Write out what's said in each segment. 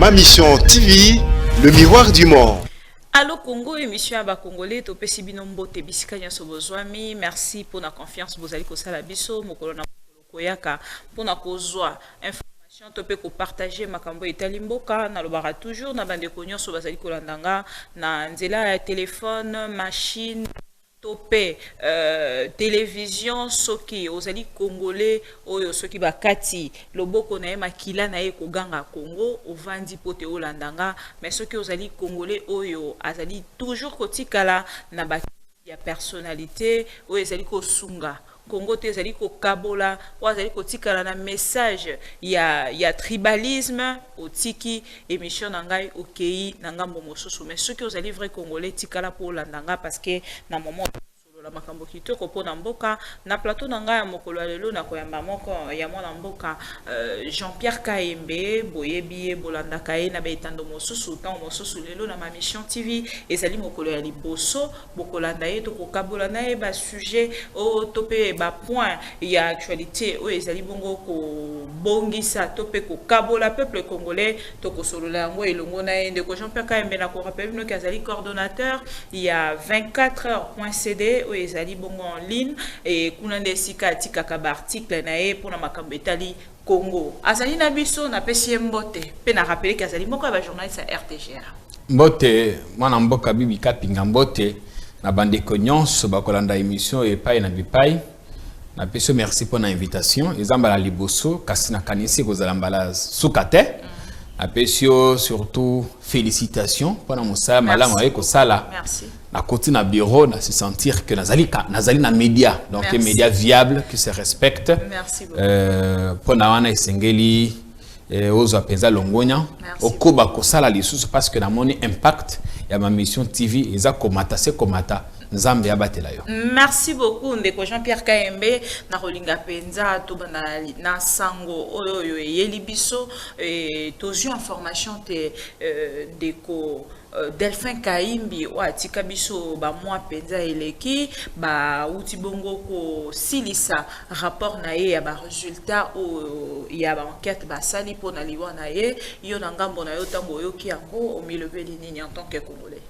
Ma Mission TV, le miroir du monde. Allô Congo, émission à Congolais, to pesi binombo te bisikanya sobozwami. Merci pour la confiance bozali ko sala biso mokolo na koyaka pour na kozwa information to pe ko partager makambo etali mboka na lobara toujours na bande ko nyonso bazali ko landanga na nzela ya téléphone, machine topé télévision soki ozali congolais oyo soki bakati loboko na ye makila na ye koganga Congo ovandi pote olandanga mais soki ozali congolais oyo azali toujours kotikala na ba ya personnalité oyo ezali kosunga Congo te ezali ko kabola ou ezali kotikala na message ya tribalisme otiki émission na ngai okei na ngambo mosusu mais soki ozali vrai congolais tikala po landanga parce que na moment la makambo kitoko pona mboka na plateau na ngai ya mokolo lelo na koyamba moko ya mwana mboka Jean-Pierre Kaembe boyebi bolanda kaye na betando mosusu tan mosusu lelo na Ma Mission TV ezali mokolo ya liboso bokolanda ye to kokabola na ye ba sujet o topé ba point ya actualité o ezali bongo ko bongisa topé ko kabola peuple congolais to ko solola yango elongo na ye ndeko Jean-Pierre Kaembe na ko rappelle no kazali coordonnateur il y a 24h.cd ezali bongo en ligne et kuna ndesika tikaka ba article na e pour na makambo etali Congo azali na biso na pesi mbote pe na rappeler que azali moko ba journaliste à RTGR mbote mwana mboka bibi kapinga mbote na bande nyonso bakolanda émission et pai na bipai na pesi merci pour l'invitation ezamba la liboso kasi na kanisi kozala mbala sukate na pesi surtout félicitations pour na musala malamu eko sala merci na côté na bureau na se sentir que nazali na média donc un média viable qui se respecte merci beaucoup pour na wana esengeli ozo apeza longonya okoba kosala lisusu parce que na moni impact ya Ma Mission TV eza komata se komata nzambe ya batela yo. Merci beaucoup ndeko Jean-Pierre Kaembe na rolinga penza to bana na sango oyo yeli biso tozu information te ndeko Delphin Kaimbi ou atika biso ba mwa penza eleki ba uti bongo ko silisa rapport na ye ya ba résultat o ya ba enquête ba sali po na liwa na ye yo na ngambo na yo tango yo ki yango o milebeli nini en tant que congolais.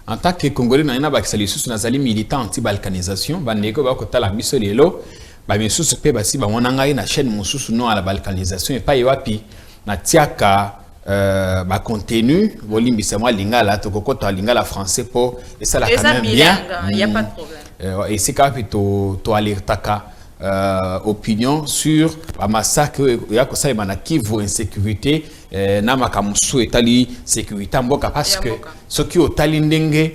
En tant que congolais na ina ba kisali susu na zali militant anti balkanisation ba ndeko ba ko tala biso lelo ba misusu pe ba si ba wana ngai na chaîne mususu no à la balkanisation et pas yewapi na tiaka ba contenu bolimbisa mwa lingala to kokota lingala français po et ça la quand même bien il y a pas de problème et c'est quand to alertaka opinion sur ba massacre ya ko sa na Kivu insécurité na makamusu etali sécurité mboka parce que ce qui otali ndenge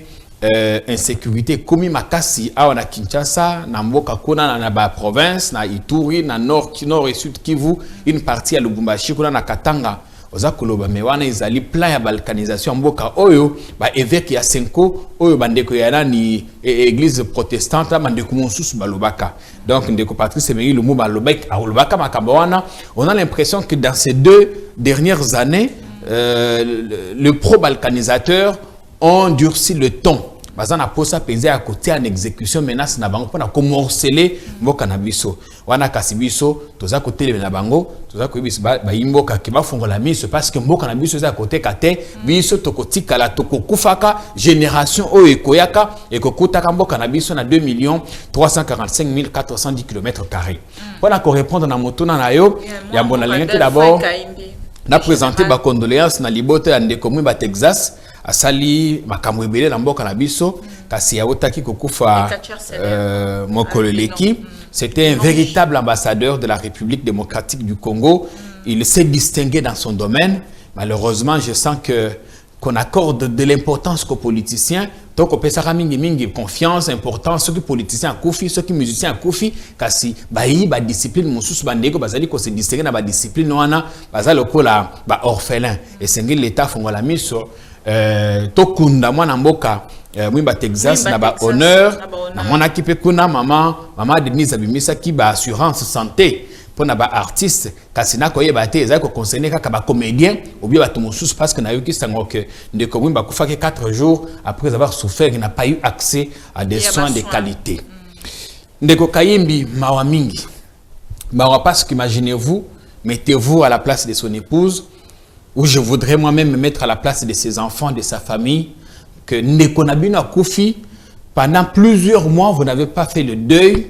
insécurité komi makasi awa na Kinshasa na mboka kuna na ba province na Ituri na nord et sud Kivu une partie à Lubumbashi kuna na Katanga oza koloba mewana ezali plan ya balkanisation mboka oyo ba évêque ya Senko oyo bandeko ya nani église protestante bandeko mosusu balobaka donc ndeko Patrice Emery Lumumba balobaka makambo wana on a l'impression que dans ces 2 dernières années le pro-balkanisateur ont durci le ton bazana posa penza à côté en exécution menace na bango pona ko morceler mboka na biso wana kasi biso toza côté na bango toza ko biso ba imboka ki ba fongola miso parce que mboka na biso za côté kate biso tokotika la tokokufaka génération o ekoyaka ekokutaka mboka na biso na 2 345 410 km². Pona ko répondre na motuna na yo ya mbona lengete d'abord na présenter ba condoléances na libote ya ndeko mwi ba Texas asali makambo ebele na mboka na biso kasi ya otaki kokufa mokolo leki c'était un véritable ambassadeur de la République démocratique du Congo. Il s'est distingué dans son domaine. Malheureusement, je sens que qu'on accorde de l'importance aux politiciens. Donc, on peut s'arrêter mingi confiance, importance, ceux qui politiciens à Koufi, ceux qui musiciens à Koufi, kasi bayi ba discipline mususu bandeko bazali ko se distinguer na ba discipline wana bazali ko la ba orphelin et c'est l'état fongola miso tokunda mwana mboka mwimba Texas na ba honneur na mwana kipe kuna mama Denise Abimisa ki ba assurance santé pour na ba artiste kasina ko yeba te ezako concerner kaka ba comédien ou bien ba tumususu parce que na yoki sango que ndeko mwimba kufa ke 4 jours après avoir souffert il n'a pas eu accès à des soins de qualité. Ndeko Kayimbi mawa mingi mawa parce qu'imaginez-vous mettez-vous à la place de son épouse où je voudrais moi-même me mettre à la place de ses enfants, de sa famille, que Nekonabino Koufi, pendant plusieurs mois, vous n'avez pas fait le deuil.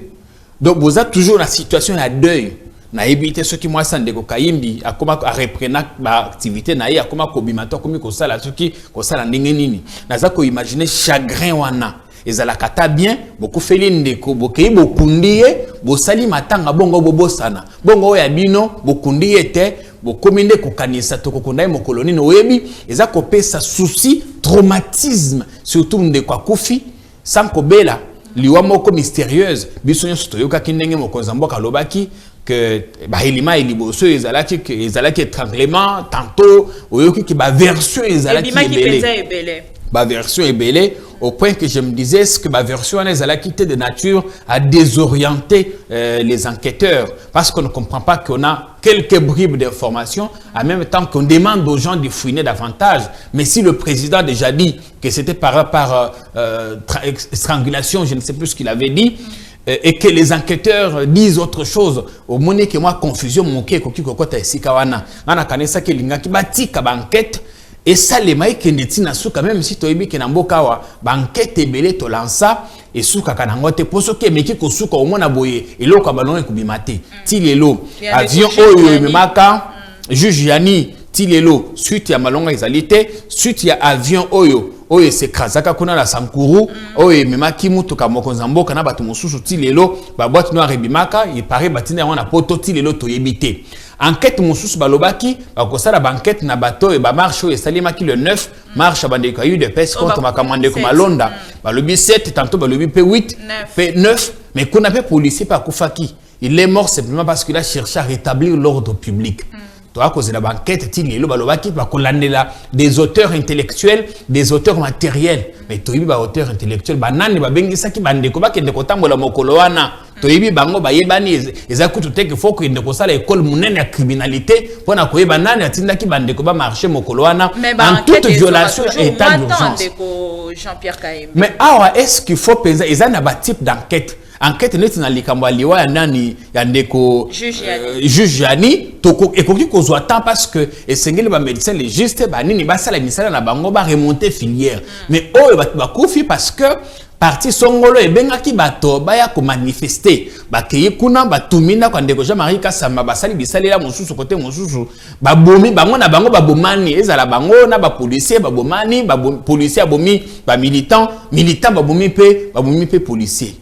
Donc, vous êtes toujours dans la situation de deuil. Na évité ce qui moi sans de Kayimbi, à comment à reprendre l'activité, na à comment kobimato, comme ko sala ce qui ko sala nini. Na za ko imaginer chagrin wana. Ezalakata bien, beaucoup feli ndeko, bokei bokundi bosali matanga bongo bobosana. Bongo ya bino bokundi ete bokominde kokanisa to kokunda mo koloni no webi, eza kopesa souci, traumatisme, surtout ndeko akufi sans kobela liwa moko mystérieuse. Biso nyoso toyoka kindenge mokonza mboka lobaki que bahilima eliboso ezalaki étranglement tantôt oyoki ki ba version ezalaki ebele. Ma version est belle au point que je me disais que ma version est quitté de nature à désorienter les enquêteurs parce qu'on ne comprend pas qu'on a quelques bribes d'informations en même temps qu'on demande aux gens de fouiner davantage. Mais si le président a déjà dit que c'était par strangulation, je ne sais plus ce qu'il avait dit, et que les enquêteurs disent autre chose, au moment que moi confusion mon qui kokota sikawana, on a kanesa que linga ki batika banquette. Et ça, les maïs qui n'étaient pas même si tu as dit que Nambokawa, banquette et belé, tu lances et souka kanangote, pour ce qui est métier que souka au moins à boyer, et l'eau kaballon et kubimate, tilelo, avion oyo, memaka, juge Yani, tilelo, suite ya malonga exalité, suite ya avion oyo, oyo c'est krasaka kuna la sankuru, oyo memaki mutu kamokonzambo, kana batu mosusu tilelo, ba boîte noire bimaka, il paraît batine on a poto tilelo to yebite. Enquête mosusu balobaki bakosala banquête na bateau et ba marche et salimaki le 9 marche bande ko de pêche contre makamande ko malonda balobi 7 tantôt balobi p 8 p 9 mais qu'on avait policier pas kufaki il est mort simplement parce qu'il a cherché à rétablir l'ordre public. À cause de la banquette, il y a des auteurs intellectuels, des auteurs matériels. Mais tu as auteurs intellectuels, banane, bengisa bande ko ba kende ko tambola mokolo wana. Toyibi bango ba yebani ezakutu teke faut que ndeko sala école munene ya criminalité pona ko yebanane atinda ki bande ko ba marché mokolo wana en toute violation état d'urgence. Jean-Pierre Kayembe. Mais est-ce qu'il faut penser ezana ba type d'enquête? Enquête neti na likambo liwa ya nani ya ndeko juge Yani toko ekoki kozwa temps parce que esengeli ba médecin légiste ba nini ba sala misala na bango ba remonter filière mais oyo ba kufi parce que parti songolo ebengaki bato baya ko manifester bakeye kuna batumina kwa ndeko Jean-Marie Kasamba basali bisalela mosusu côté mosusu babomi bango na bango babomani ezala bango na ba policier babomani ba policier abomi ba militant babomi pe policier.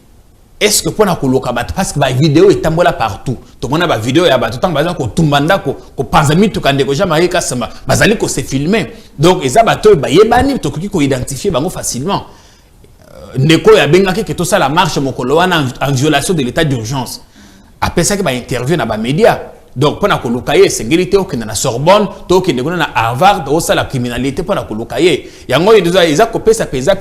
Est-ce que pour la coloca parce que la vidéo est tambola partout. Tout le monde a la vidéo et a tout le temps ko tumbanda ko panzami to kande ko Jean-Marie Kasamba bazali ko se filmer. Donc les abattoirs ba yebani to ko identifier bango facilement. Ndeko ya bengaki que tout ça la marche mokolo wana en violation de l'état d'urgence. Après ça que ba interview na ba média. Donc pour la coloca ye sécurité au na Sorbonne, to ki ndeko na Harvard au ça la criminalité pour la coloca ye. Yango ils a copé ça pesa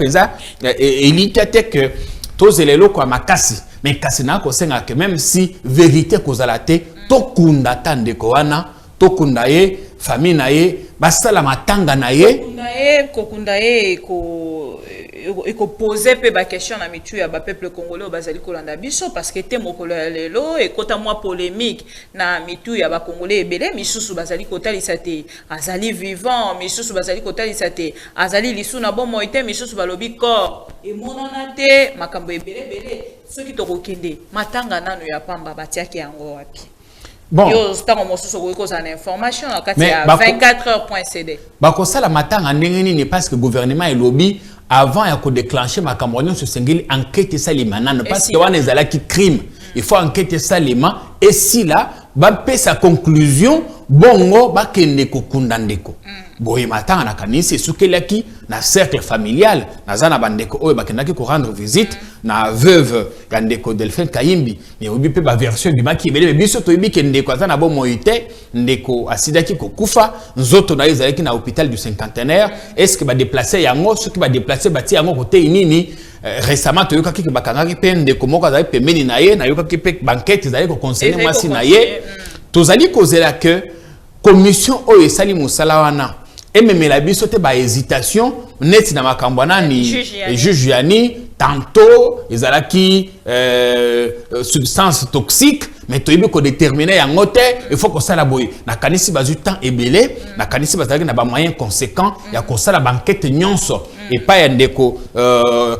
et l'ité que tous les locaux à makasi mais kasina ko senga que même si vérité kozalate to kunda tande ko wana to kunda ye famille na ye basala matanga na ye kokunda ye ko poser pe ba question na mitu ya ba peuple congolais bazali kolanda biso parce que te mokolo lelo et kota moi polémique na mitu ya ba congolais ebele misusu bazali kotalisa te azali vivant misusu bazali kotalisa te azali lisuna bon moite misusu balobi corps et monana te makambo ebele soki to kokende matanga nanu ya pamba batiaki yango wapi. Bon, yo stamo mosusu ko koza na information akati ya 24h.cd. Bakosala matanga ndenge nini parce que gouvernement et lobby avant ya ko déclencher makambo sur sengeli enquête salimana parce que wana ezala ki crime. Il faut enquêter salement et si là ba pe sa conclusion bongo ba kende ko kundandeko. Boye matanga na kanisi sukelaki na cercle familial na zana bandeko oyo bakendaki ko rendre visite na veuve Kandeko Delphine Kayimbi mais obi pe ba version bi maki bele biso to ibi kendeko azana bo moite ndeko asidaki ko kufa nzoto na ezalaki na hôpital du cinquantenaire est-ce que ba déplacer yango ce qui ba déplacer bati yango côté nini récemment to yokaki ke bakangaki pe ndeko moko azali pemeni na ye na yokaki pe banquette ezali ko conseiller mwasi na ye tozali kozela que commission oyo esali musala wana et même la biso te ba hésitation net na makambo nani juge Yani tantôt ezalaki substance toxique mais tu as déterminer en côté il faut que ça la boye na kanisi bazu temps ebelé na kanisi bazaki na ba moyens conséquents ya ko ça la banquette nyonso et pas ya ndeko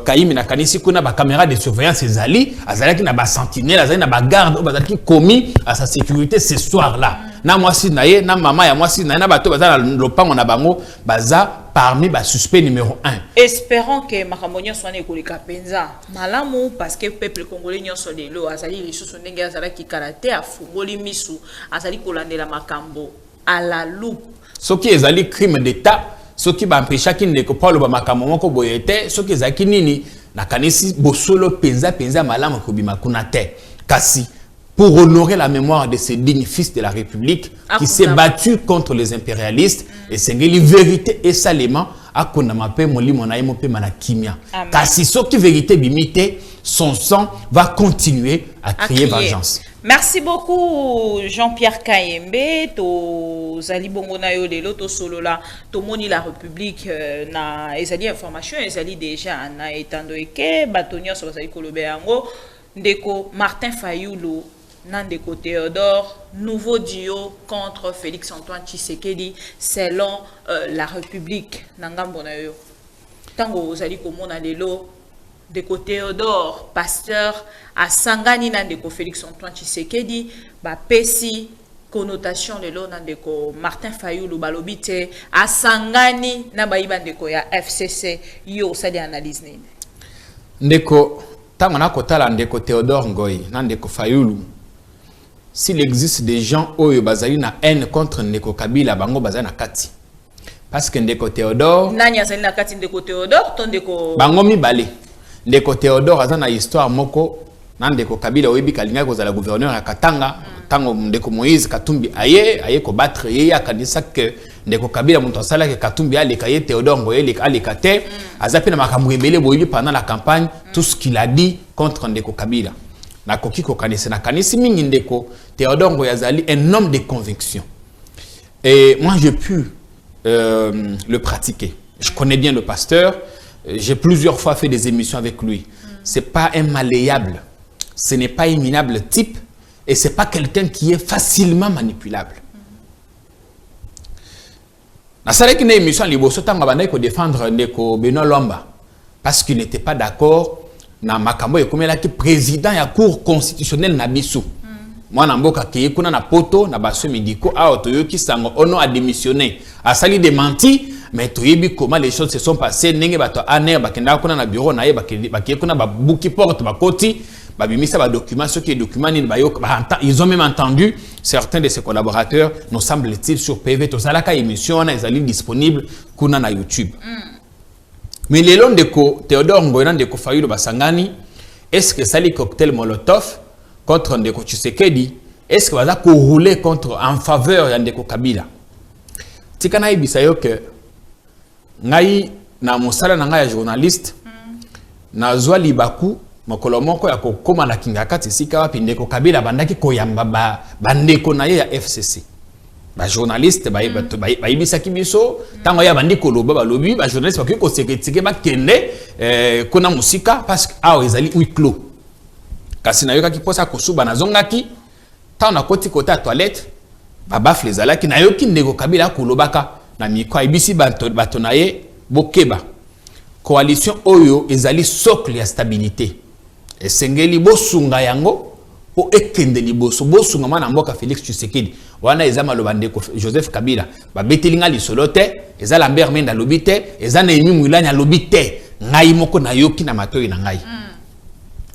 kaimi na kanisi kuna ba caméra de surveillance ezali azalaki na ba sentinelle azali na ba garde bazaki commis à sa sécurité ce soir là na moi si naye na maman ya moi si naye na bato bazala lopango na bango baza parmi les suspects numéro 1. Espérons que Makamonio soit né pour penza. Malamu parce que le peuple congolais n'y a pas de l'eau. Azali les choses sont négées. Azali qui karaté a fumoli misu. Azali kolande la makambo à la loupe. Ce qui est azali crime d'État, ce qui va empêcher qu'il ne pas le makambo ko boyete, ce qui est azaki nini na kanisi bosolo penza malamu ko bimakunate. Kasi pour honorer la mémoire de ces dignes fils de la République qui s'est battu contre les impérialistes et c'est une vérité et salement à Konamape Moli Monaïmo Pe Manakimia. Car si ce qui vérité bimité, son sang va continuer à crier vengeance. Merci beaucoup Jean-Pierre Kayembe, to Zali Bongonayo de l'auto solo là, to moni la République na ezali information ezali déjà na etando eke batonia so Zali Kolobeango ndeko Martin Fayoulou Nandeko Théodore, nouveau duo contre Félix Antoine Tshisekedi selon la République. Nangambonayo. Tango Zali Komona Lelo, Ndeko Théodore, pasteur, à Sangani Nandeko Félix Antoine Tshisekedi, ba pesi connotation Lelo Nandeko Martin Fayoulou balobite, à Sangani Nabaïba Ndeko ya FCC, yo sali analyse nini. Ndeko, tango na kotala Ndeko Théodore Ngoy, Nandeko Fayoulou. S'il existe des gens qui ont na haine contre Ndeko Kabila, bango bazana kati. Parce que Ndeko Théodore. Nani azali na kati Ndeko Théodore, ton Ndeko. Bango mi balé. Ndeko Théodore azana histoire moko. Na Ndeko Kabila oyebi kalinga kozala gouverneur ya Katanga. Tango Ndeko Moïse Katumbi aye ko battre ye akanisa que Ndeko Kabila muto sala ke Katumbi aleka ye Théodore Ngoye aleka te. Azapi na makambo ebele boyebi pendant la campagne tout ce qu'il a dit contre Ndeko Kabila. Na koki ko kanisi na kanisi mingi Ndeko Théodore Ngoyazali, un homme de conviction. Et moi, j'ai pu le pratiquer. Je connais bien le pasteur. J'ai plusieurs fois fait des émissions avec lui. Ce n'est pas un malléable. Ce n'est pas un minable type. Et ce n'est pas quelqu'un qui est facilement manipulable. Dans cette émission, il faut défendre Ndeko Benoît Lomba. Parce qu'il n'était pas d'accord na makambo qui président de la Cour constitutionnelle Nabisu. Moi, Namboka qui kuna na poto na baso médicaux a otoyoki sango ono a démissionné. A sali démenti, mais toyebi comment les choses se sont passées. Nenge bato aner bakenda kuna na bureau na ye bakenda kuna ba buki porte bakoti ba bimisa ba documents ceux qui documents ni ba ils ont même entendu certains de ses collaborateurs nous semble-t-il sur PV to salaka émission na ezali disponible kuna na YouTube. Mais les longs de Théodore Ngoyana de Fayoulou Basangani, est-ce que ça les cocktail Molotov contre Ndeko Tshisekedi, est-ce que va rouler contre en faveur de Ndeko Kabila? Tikana ibisayo que ngai na mosala na ngai journaliste na zwa libaku mokolo moko ya kokoma na kingakati sika wapi Ndeko Kabila bandaki koyamba bandeko na ye ya FCC. Ba journaliste ba ibisa kibiso tango ya bandiko loba ba lobi ba journaliste ba ko sekretike ba kende kona musika parce que a ezali huis clos. Kasi na yoka ki posa kosuba na zongaki ta na koti kota toilette ba bafle zalaki na yoki Ndeko Kabila kolobaka na miko ibisi bato na ye bokeba coalition oyo ezali socle ya stabilité esengeli bosunga yango po ekende liboso bosunga mana mboka Félix Tshisekedi wana ezama lobandeko Joseph Kabila ba betelinga lisolo te eza Lambert Menda lobite eza na emi mwilanya lobite ngai moko na yoki na matoyi na ngai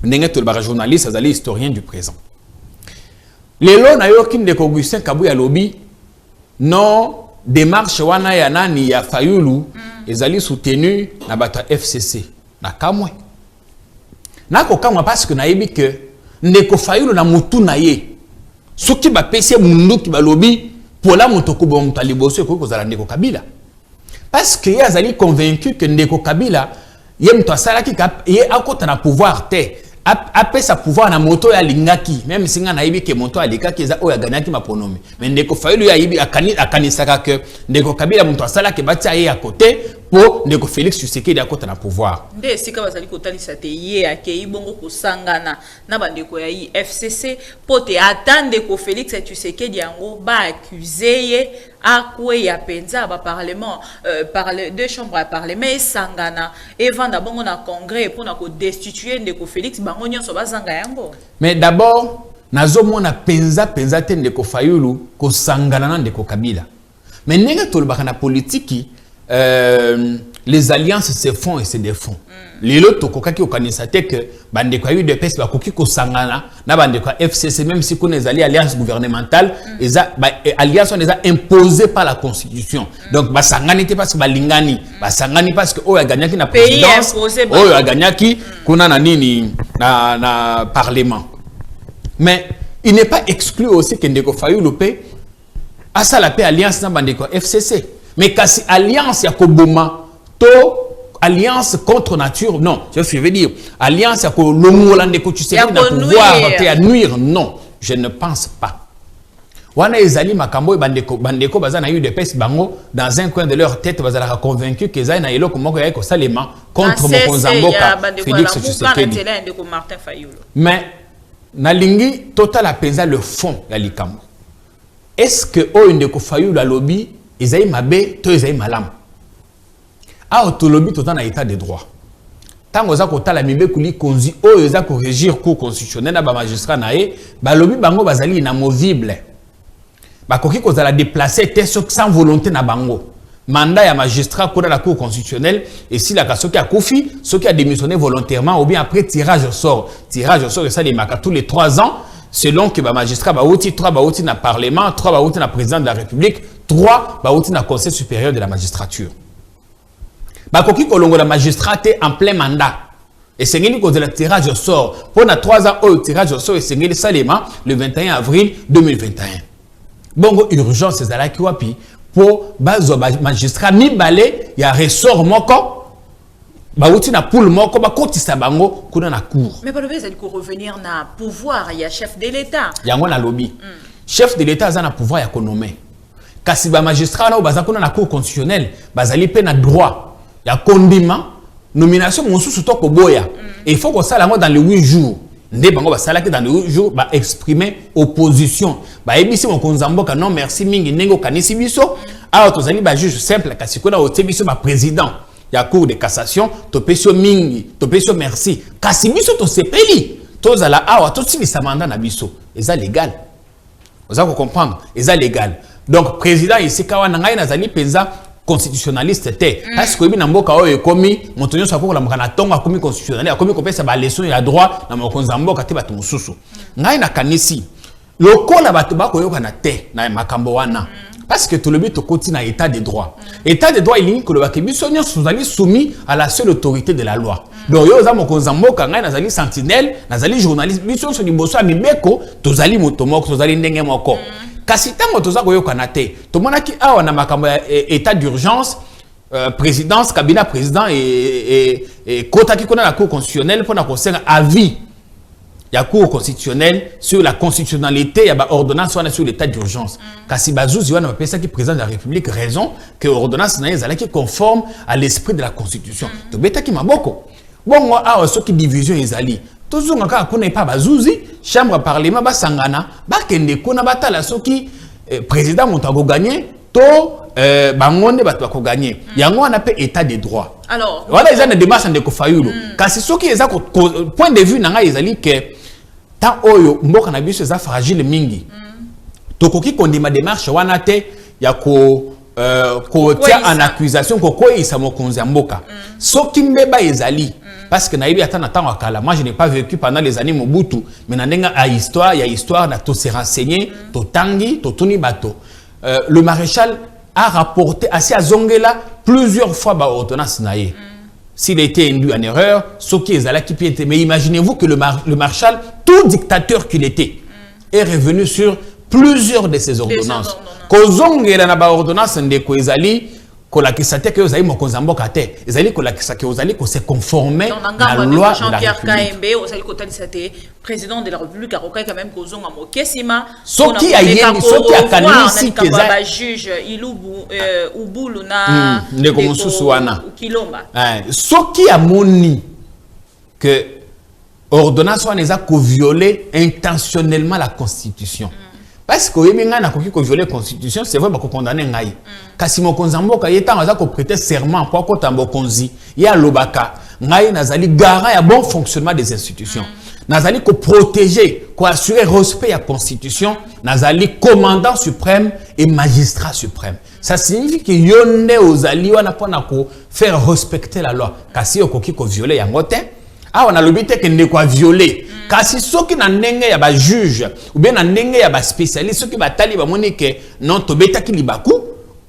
ndenge to ba journaliste azali historien du présent lelo na yoki Ndeko Augustin Kabuya lobi non démarche wana ya nani ya Fayoulou ezali soutenu na bata FCC na kamwe nako kamwa parce que nayebi que Ndeko Fayoulou na mutu na ye soki ba pesi mundu ki balobi pola mutoko bo mutali boso ko kozala Ndeko Kabila parce que ye azali convaincu que Ndeko Kabila ye mto asala ki ye akota na pouvoir te après sa pouvoir na moto ya lingaki même si nga na yibi ke moto alikaki eza oya ganyaki maponomi mais ndeko Fayulu ya yibi akanisaka que ndeko Kabila moto asala ke batia ye à côté pour ndeko Félix Tshisekedi à côté na pouvoir nde sika bazali kotalisa te ye akei bongo kosangana na bandeko ya FCC pote attendre ko Félix Tshisekedi yango ba accuser ye akwe ya penza ba parlement deux chambres à parlement et sangana et vanda bongo na congrès pour na ko destituer ndeko Félix bango nyonso bazanga yango. Mais d'abord nazomona penza te ndeko Fayulu ko sangana na ndeko Kabila mais ndenge tolobaka na politique les alliances se font et se défont. Lelo tokokaki okanisa te que bandeko ya UDPS bakoki ko sangana na bandeko ya FCC même si kuna ezali alliance gouvernementale alliance on les a imposée par la constitution. Donc basangani te parce que balingani basangani parce que oyo gagné na présidence oyo gagné kuna na nini na parlement. Mais il n'est pas exclu aussi que ndeko Fayulu pe asa la paix alliance na bandeko FCC. Mais kasi alliance ya koboma to alliance contre nature, non. Je veux dire, alliance à l'homme que tu sais pas pouvoir à nuire, non. Je ne pense pas. Wana ezali makambo bandeko bazana eu de pes bango dans un coin de leur tête bazala convaincu que za na eloko moko ya ko salema contre Mokonzamboka Félix Tshisekedi. Mais nalingi total apenza le fond ya likambo. Est-ce que o ndeko Fayulu la lobby ezali mabe to ezali malamu? A autolobie tout en état de droit. Tant que vous avez mis kuli konzi o eza ko régir cour constitutionnel na ba magistrat nae ba lobby bango bazali inamovible. Ba koki ko za la déplacer sans volonté na bango. Mandat ya magistrat pour la cour constitutionnelle et si la kasoki a koufi, ceux qui a démissionné volontairement ou bien après tirage au sort. Tirage au sort ça les maka tous les 3 ans selon que ba magistrat ba outi 3 ba outi na parlement, 3 ba outi na président de la République, 3 ba outi na conseil supérieur de la magistrature. Bakoki kolongo la magistrat en plein mandat. Et c'est ngeli cause de la tirage au sort. Pendant 3 ans, au tirage au sort, et c'est ngeli salema le 21 avril 2021. Bongo urgence c'est la kiwapi pour bazo magistrat mi balé ya ressort moko. Ba outi na poule moko ba kotisa bango kuna na cour. Mais pas le fait de revenir na pouvoir, il y a chef de l'État. Yango na lobby. Chef de l'État a na pouvoir ya konomé. Kasi ba magistrat na baza kuna na cour constitutionnelle, bazali pe na droit. Il y a condiment, nomination, mon sous to koboya. Et il faut que ça dans les 8 jours. Ndé bango ba sala que dans les 8 jours ba exprimer opposition. Ba ebisi mon konzamboka non merci mingi nengo kanisi biso. Alors tozali ba juge simple kasi ko na otebiso ba président. Il y a cour de cassation, to peso mingi, to peso merci. Kasi biso to sepeli. Tozala awa to si sa mandat na biso. Eza légal. Vous avez comprendre, eza légal. Donc président ici kawa na ngai nazali penza constitutionnaliste te parce que na mboka oyo ekomi motonyo sa ko la mkana tonga komi constitutionnel akomi kopesa ba leçon ya droit na Mokonzamboka te bato mususu ngai na kanisi lokola bato bakoyoka na te na makambo wana parce que tout le but okoti na état de droit état de droit ilingi ko lobaki biso nyonso zali soumis à la seule autorité de la loi donc yo za Mokonzamboka ngai nazali sentinelle nazali journaliste biso so liboso ya mibeko tozali motomoko tozali ndenge moko kasi tango toza koyoka na te tomonaki awa na makambo ya état d'urgence présidence cabinet président et kotaki kona la cour constitutionnelle pour na conseil avis ya cour constitutionnelle sur la constitutionnalité ya ba ordonnance wana sur l'état d'urgence kasi bazuzi wana bapesa ki président de la République raison que ordonnance na ezalaki conforme à l'esprit de la constitution to betaki maboko bongo awa soki division ezali tozonga kaka kuna epa bazuzi chambre parlement basangana bakende kuna batala soki président montago gagner to bangonde bato bako gagner yango wana pe état de droit alors voilà ils ont des démarches de Fayulu kasi soki eza point de vue nanga ezali que tant oyo mboka na biso eza fragile mingi tokoki kondima démarche wana te ya ko tia en accusation ko isa Mokonzamboka soki mbeba ezali parce que naïbi attend à kala moi je n'ai pas vécu pendant les années Mobutu mais nandenga a histoire il y a histoire na to se renseigner to tangi to tuni bato le maréchal a rapporté assez à Zongela plusieurs fois ba ordonnance naïe s'il a été induit en erreur ce qui est à la qui était mais imaginez-vous que le maréchal tout dictateur qu'il était est revenu sur plusieurs de ces ordonnances ko Zongela na ba ordonnance ndeko ezali kolakisa te que ozali mokonzi mboka te ezali kolakisa que ozali ko se conformer à la loi de la République. ozali kotalisa te président de la République akokai quand même kozonga mokesima soki ayeni soki akanisi que ba juge ilubu ubulu na ndeko mususu wana kilomba soki amoni que ordonnance wana eza ko violer intentionnellement la constitution. Parce que oui, na koki ko violer constitution, c'est vrai ba ko condamner ngai. Kasi mokonzi mboka yeta aza ko prêter serment pour ko tambo konzi ya lobaka ngai nazali garant ya bon fonctionnement des institutions. Nazali ko protéger, ko assurer respect à constitution, nazali commandant suprême et magistrat suprême. Ça signifie que yonde ozali wana pona ko faire respecter la loi. Kasi okoki ko violer yango te. Ah, on a l'obité que ne quoi violer. Car si ceux qui n'ont pas ba juge ou bien n'ont pas ba spécialiste, ceux qui ba tali ba monique non to beta qui libaku,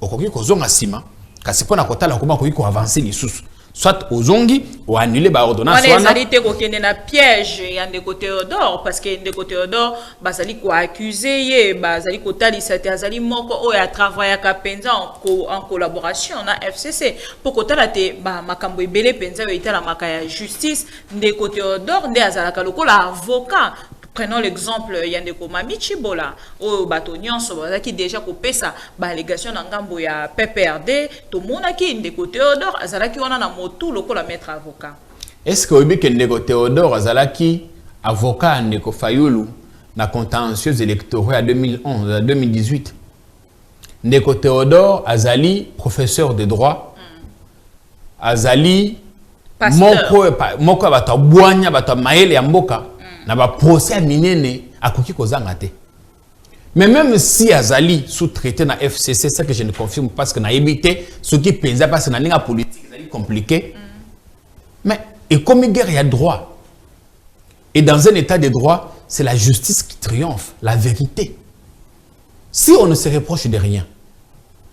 au koki ko zonga sima. Car c'est pas na kota la kuma koki ko avancer les sous. Soit aux zongi ou annuler ba ordonnance. On les alliés ko kende na piège ya ndeko Théodore parce que ndeko Théodore bazali ko accuser ye bazali ko tali sate azali moko o ya travailler ka penza en collaboration na FCC pour ko tala te ba makambo ebele penza yo itala makaya justice ndeko Théodore nde azalaka lokola avocat. Prenons l'exemple Yandeko Mamichi Bola au bateau nyonso qui déjà kopesa ba allégation na ngambo ya PPRD to monaki Ndeko Théodore azalaki wana na motu lokola maître avocat. Est-ce que obi que Ndeko Théodore azalaki avocat Ndeko Fayulu na contentieuse électorale à 2011 à 2018? Ndeko Théodore azali professeur de droit. Azali moko bato boanya bato maele ya mboka. Na ba procès minene akoki kozanga te. Mais même si azali sous-traité na FCC, ça que je ne confirme parce que na évité ce qui pensa parce que na linga politique c'est compliqué. Mais et comme guerre il y a droit. Et dans un état de droit, c'est la justice qui triomphe, la vérité. Si on ne se reproche de rien,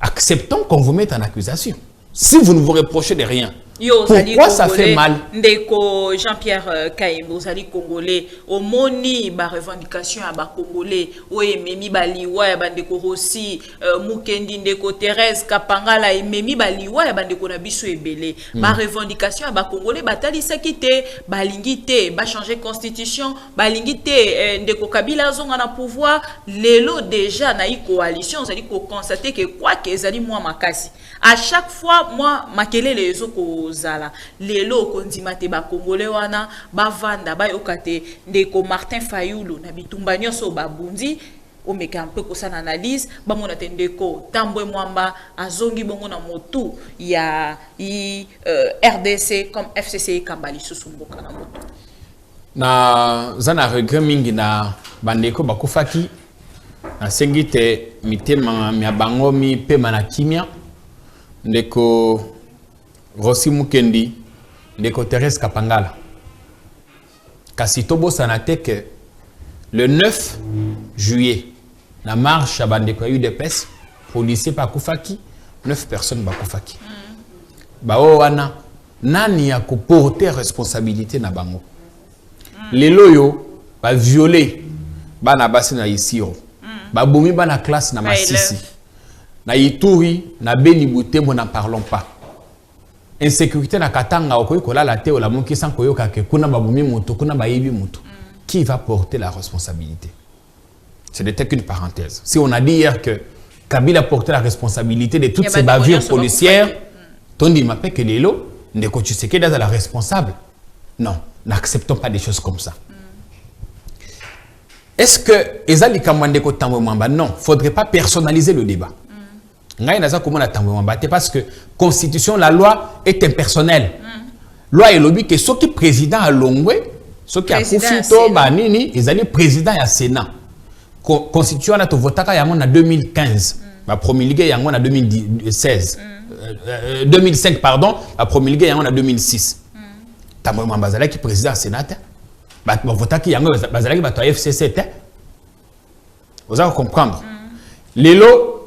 acceptons qu'on vous mette en accusation. Si vous ne vous reprochez de rien, pourquoi ça fait mal? Ndeko Jean-Pierre Kaimbo zali congolais omoni ba revendication ya ba congolais o ememi baliwa ya bandeko Rossi Mukendi ndeko Thérèse Kapangala ememi baliwa ya bandeko na biso ebele ba revendication ya ba congolais batali sakite balingi te ba changer constitution balingi te ndeko Kabila zonga na pouvoir lelo déjà na coalition zali ko constater que quoi que zali moi makasi à chaque fois moi makelele ezoko zala lelo kondima te ba congolais wana bavanda ba yokate ndeko Martin Fayulu na bitumba nyonso babundi o meka un peu ko sana analyse ba mona te ndeko Tambwe Mwamba azongi bongo na motu ya RDC comme FCC kambali susumboka na motu na zana regret mingi na bandeko bakufaki na sengite mitema mya bango mi pema na kimia ndeko Rossi Mukendi, ndeko Thérèse Kapangala. Kasi tobo sanate que le 9 juillet, la marche à bandeko UDPS, policier bakufaki, 9 personnes bakufaki. Bao wana nani ya ko porter responsabilité na bango. Lelo yo ba violer bana basi na Isiro. Ba bomi bana classe na Masisi. Na Ituri, na Beni Butembo n'en parlons pas. Insécurité na katanga okoyi kolala te ola moki sans koyoka ke kuna babumi mutu kuna bayibi mutu. Qui va porter la responsabilité? Ce n'était qu'une parenthèse. Si on a dit hier que Kabila portait la responsabilité de toutes ces bavures policières, tondi m'a fait que lelo ndeko Tshisekedi est la responsable. Non, n'acceptons pas des choses comme ça. Est-ce que ezali kamwandeko Tambwe Mwamba? Non, faudrait pas personnaliser le débat. Parce que constitution, la loi est impersonnelle. Loi est lobby que ceux qui président à Longwe, ceux qui a confito banini, ils allaient président à Sénat. Constitution a voté en 2015, a promulgué en 2016, 2005 pardon, a promulgué en 2006. Tambwe Mwamba qui président à Sénat, a voté en bazalaki bato FCC. Vous allez comprendre. Lelo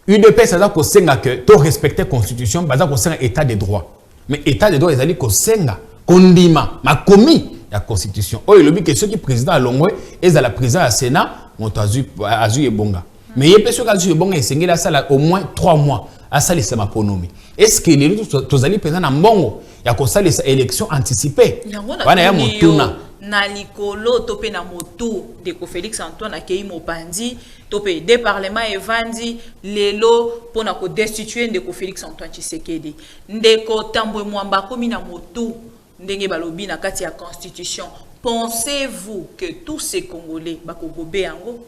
UDPS a ko senga que to respecter constitution baza ko senga état de droit mais état de droit ils allaient ko senga kondima makomi la constitution oh il obi que ceux qui président à Longwe et à la président à Sénat ont azu ebonga Mais il y a personne qui a bon essayé ça au moins 3 mois à ça les maponomi. Est-ce que les tous allez présent en bongo il y a comme ça les élections anticipées. Wana ya motuna na likolo topé na motu de ko Félix Antoine akei mopandi topé des parlements evandi lelo pona ko destituer de ko Félix Antoine Tshisekedi ndeko tambwe mwamba komi na motu ndenge balobi na kati ya constitution. Pensez-vous que tous ces Congolais bako gobe yango?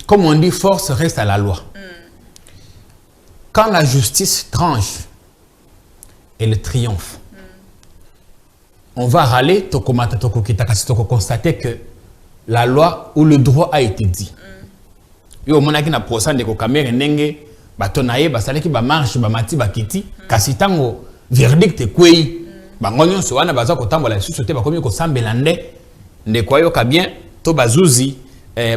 Comme on dit, force reste à la loi. Quand la justice tranche, elle triomphe. On va râler, constater que la loi ou le droit a été dit. Et au moment où on a procès de caméra, batonaye, basaleki ba marche, ba mati, ba kiti, kasitango verdict kwei. Bangonyo so wana baza kotambola lisusu te bakomi ko sambelande ndeko yo ka bien to bazuzi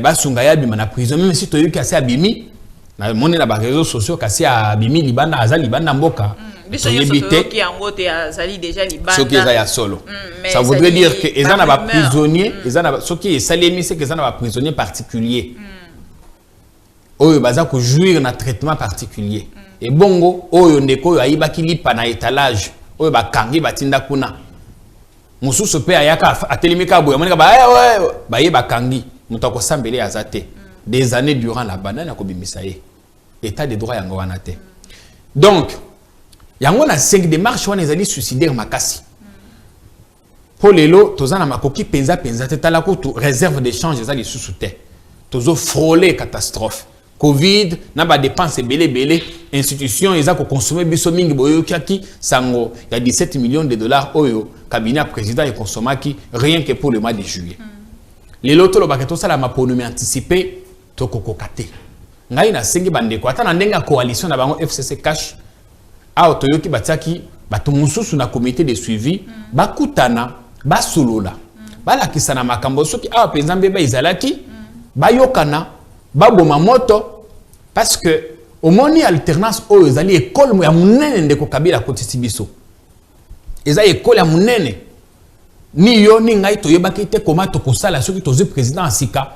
basunga ya bima na prison même si to yoki asi abimi na moni na ba réseaux sociaux kasi abimi libanda azali libanda mboka biso yoki ki yango te azali déjà libanda soki eza ya solo ça voudrait dire que ezana ba prisonnier ezana soki esalemi c'est que ezana ba prisonnier particulier oyo baza ko jouir na traitement particulier et bongo oyo ndeko yo ayibaki lipa na étalage oyo bakangi batinda kuna mususu pe ayaka atelemika boya monika ba ye bakangi muto ko sambele azate des années durant la banane ko bimisa ye état de droit yango wana te donc yango na 5 démarches wana ezali suicidaire makasi pour lelo tozana makoki penza te tala ko tu réserve d'échange ezali susu te tozo frôler catastrophe Covid, n'a pas dépense belé, institution, ils ont consommé biso mingi boyo kiaki, sango, il y a 17 millions de dollars oyo, cabinet président et consommaki, rien que pour le mois de juillet. Les lotos lo baketo sala maponomi anticipé, to kokokate. Ngai na sengi bandeko, ata na ndenga coalition na bango FCC cash, a otoyoki batiaki, bato mususu na comité de suivi, bakutana, basolola. Balakisa na makambo soki a penza mbeba izalaki, bayokana, baboma moto parce que au moni alternance oyo ezali école ya munene ndeko Kabila kotisi biso eza école ya munene ni yo ni ngai toyebaki te koma tokosala soki tozi président asika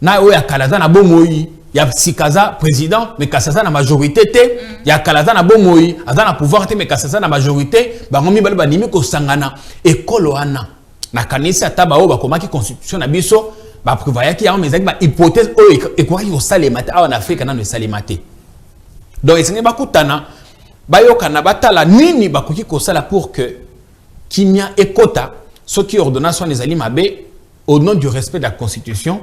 na oyo ya kalaza na bomoi ya sikaza président mais kasaza na majorité te ya kalaza na bomoi aza na pouvoir te mais kasaza na majorité bango mibali banimi kosangana école wana na kanisa taba oyo bakomaki constitution na biso ba prévoyait qu'il y a une hypothèse et quoi il salemate en Afrique dans le salemate donc il n'est pas coutana bayokana batala nini bakoki ko sala pour que kimia ekota ce qui ordonnance les alimabe au nom du respect de la constitution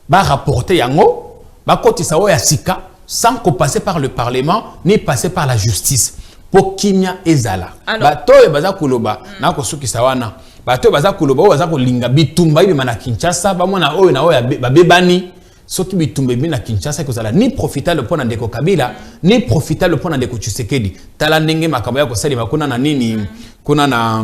ba rapporter yango ba kotisa o ya sika sans qu'on passe par le parlement ni passer par la justice pour kimia ezala ba to e baza kuloba na ko suki sawana bato baza kuloba baza kolinga bitumba ibi na Kinshasa bamona oyo na oyo babebani soki bitumba ibi na Kinshasa kozala ni profiter le pona ndeko Kabila ni profiter le pona ndeko Tshisekedi tala ndenge makambo ya kosalima kuna na nini kuna na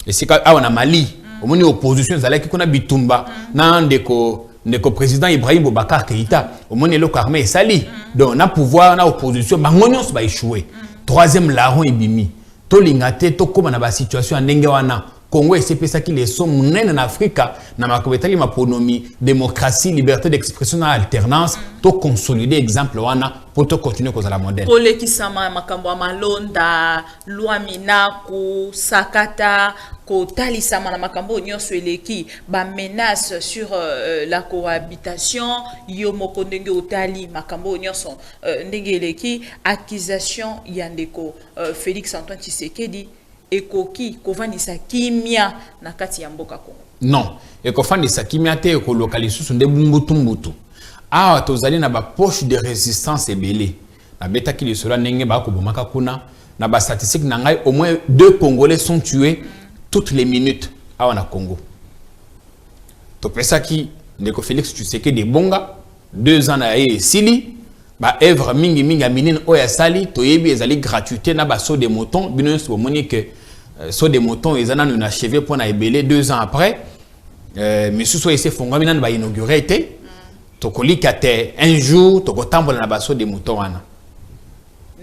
esika awa na Mali omoni opposition zalaki kuna bitumba na ndeko président Ibrahim Boubacar Keïta omoni le armée sali donc na pouvoir na opposition bangonyos ba échouer troisième larron ibimi to lingate to koma na ba situation ndenge wana Congo et CPSA qui les sont en Afrique, dans ma communauté, ma pronomie, démocratie, liberté d'expression, alternance, to consolider exemple wana pour to continuer cause la modèle. Pour les qui sama makambo malonda, loi minaku, sakata, ko tali sama na makambo nyonso eleki ba menace sur la cohabitation, yo moko ndenge otali makambo nyonso ndenge eleki accusation yandeko Félix Antoine Tshisekedi ekoki kovanisa kimia na kati ya mboka Kongo. Non, ekovanisa kimia te ko localiser nde mbutu. Ah, tozali na ba poche de résistance ebele. Na betaki le cela ndenge ba ko bomaka kuna na ba statistique na ngai au moins 2 Congolais sont tués toutes les minutes à na Congo. To pesaki ndeko Félix Tshisekedi bonga 2 ans na sili ba œuvre mingi aminine oya sali to yebi ezali gratuité na ba saut de moutons bino so moni que saut de moutons ezana nous achevé pour na ebele 2 ans après mais so ese fonga mina ba inaugurer été to kolika te un jour to kotambola na ba saut de moutons wana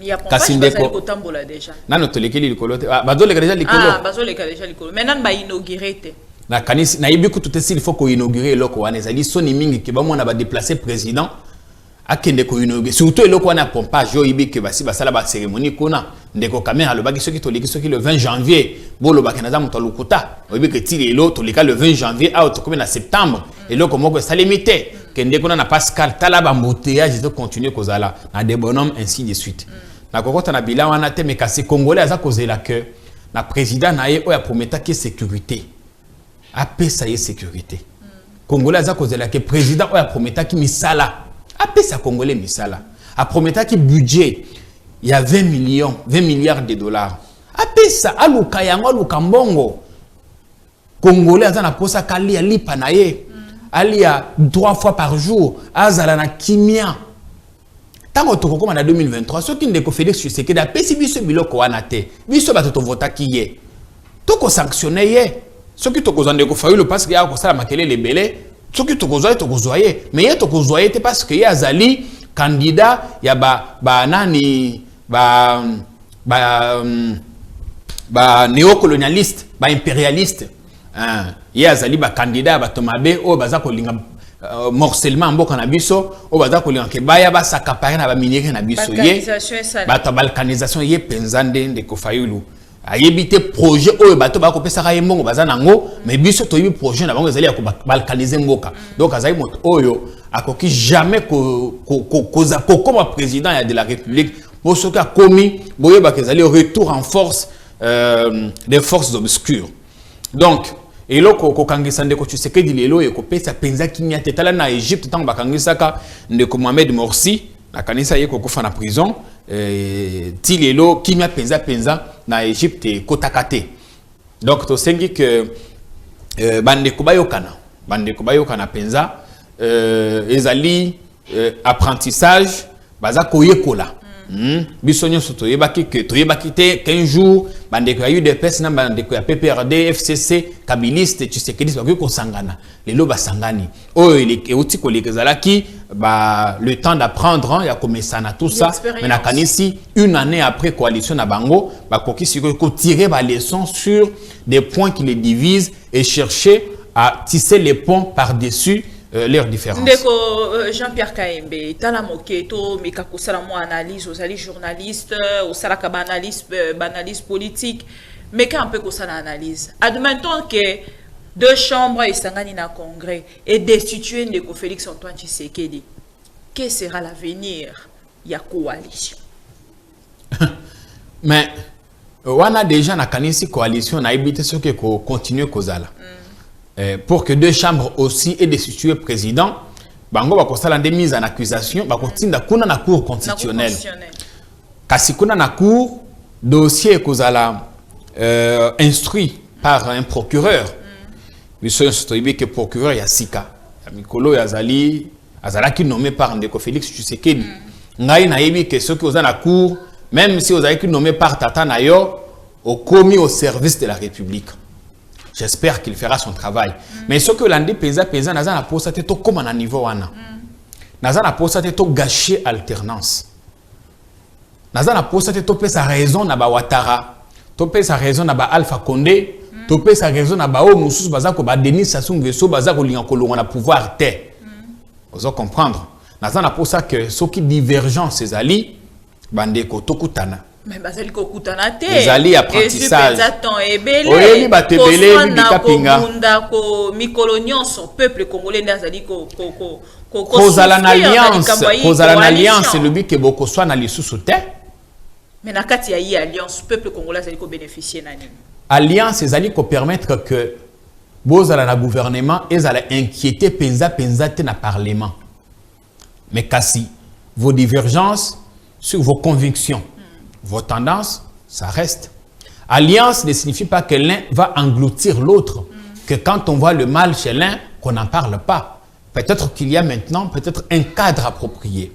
ya pompage ko tambola déjà nano to lekeli likolo te bazo leka déjà likolo bazo leka déjà likolo maintenant ba inaugurer été na kanisi na yebi ko tout il faut ko inaugurer loko wana ezali soni mingi ke ba mona ba déplacer président akende ko inaugurer surtout eloko wana pompage yo yebi ke basi basala ba cérémonie kona ndeko kamera lo baki soki to leki soki le 20 janvier bolo bakanaza muto lukuta yebi ke tili elo to leka le 20 janvier out comme na septembre eloko moko salimité kende kona na Pascal tala ba embouteillage de continuer kozala na des bonhommes ainsi de suite na kokota na bilan wana te mais kasi congolais aza kozela que na président na ye oya prometa que sécurité apesa ye sécurité congolais aza kozela que président oya prometa ki misala apesa congolais misala a prometa ki budget il y a 20 milliards de dollars apesa aluka yango aluka mbongo congolais aza na posa kali alipa na ye alia 3 fois par jour azala na kimia tango tokokoma na 2023 soki ndeko Félix Tshisekedi apesi biso biloko wana te biso bato tovotaki ye toko sanctionner ye soki tokozwa ndeko Fayulu parce que ya kosala makelele ebele soki tokozwa ye mais ye tokozwa ye te parce que ye azali candidat ya néocolonialiste impérialiste ye azali candidat bato mabe oyo baza kolinga morcellement mboka na biso o baza kolinga ke baya basakapare na ba minere na biso ye bato balkanisation ye penzande ndeko Fayulu ayebite projet oyo bato ba kopesa ye mbongo baza nango mais biso to yebi projet na bango ezali ya ko balkaniser mboka donc azali moto oyo akoki jamais koza kokoma président ya de la République pour ce qu'a commis boye ba kezali retour en force des forces obscures donc et là kokangisa ndeko Tshisekedi lelo e kopesa penza kinya tetala na Égypte tant bakangisaka ndeko Mohamed Morsi na kanisa ye kokufa na prison ti lelo kinya penza na Égypte kotakate donc to sengi que bandeko bayokana penza ezali apprentissage baza koyekola biso nyonso toyebaki te 15 jours bandeko ya UDPS na bandeko ya PPRD FCC kabiliste Tshisekedi bakoki kosangana lelo basangani oyo euti kolekezalaki le temps d'apprendre ya komesana tout ça mais na kanisi une année après coalition na bango bakoki siko tirer ba leçon sur des points qui les divisent et chercher à tisser les ponts par-dessus leurs différences. Ndeko Jean-Pierre Kaembe, tala moketo mekakosala mo analyse aux ali journalistes, au salaka analyse politique, mais quand on peut kosala analyse. Admettons que deux chambres et sangani na congrès et destituer Ndeko Félix Antoine Tshisekedi. Quel sera l'avenir ya coalition? Mais on a déjà na kanisi coalition na ibité ce que continuer kozala. Pour que deux chambres aussi aient destitué président, bango bakosala des mises en accusation, bakotinda kuna na cour constitutionnelle. Kasi kuna na cour dossier kozala instruit par un procureur. Biso sotoyibi que procureur ya sika. Mikolo yazali azalaki nommé par Ndeko Félix Tshisekedi. Ngai na yebi que ceux qui oza na cour, même si ozalaki nommé par Tata Nayo, au commis au service de la République. J'espère qu'il fera son travail. Mais ce que l'on dit, pesa, naza na posate to comme à niveau wana. Naza na posate to gâcher alternance. Naza na posate to pesa raison na ba Ouattara, to pesa raison na ba Alpha Condé, to pesa raison na ba o mususu bazako ba Denis Sassou Nguesso bazako linga kolonga na pouvoir te. Vous allez comprendre. Naza na posate que ce qui divergence ces alliés bandeko tokutana. Mais bazali ko kutana te. Bazali apprentissage. Oyebi batebele bikapinga. Ko mikolonionso peuple congolais ndazali ko kozala na alliance le but que boko soit na lisusu te. Mais na kati ya yi alliance peuple congolais azali ko bénéficier na nini? Alliance ezali ko permettre que bozala na gouvernement ezala inquiéter penza te na parlement. Mais kasi vos divergences sur vos convictions, vos tendances, ça reste. Alliance ne signifie pas que l'un va engloutir l'autre, que quand on voit le mal chez l'un, qu'on n'en parle pas. Peut-être qu'il y a maintenant peut-être un cadre approprié.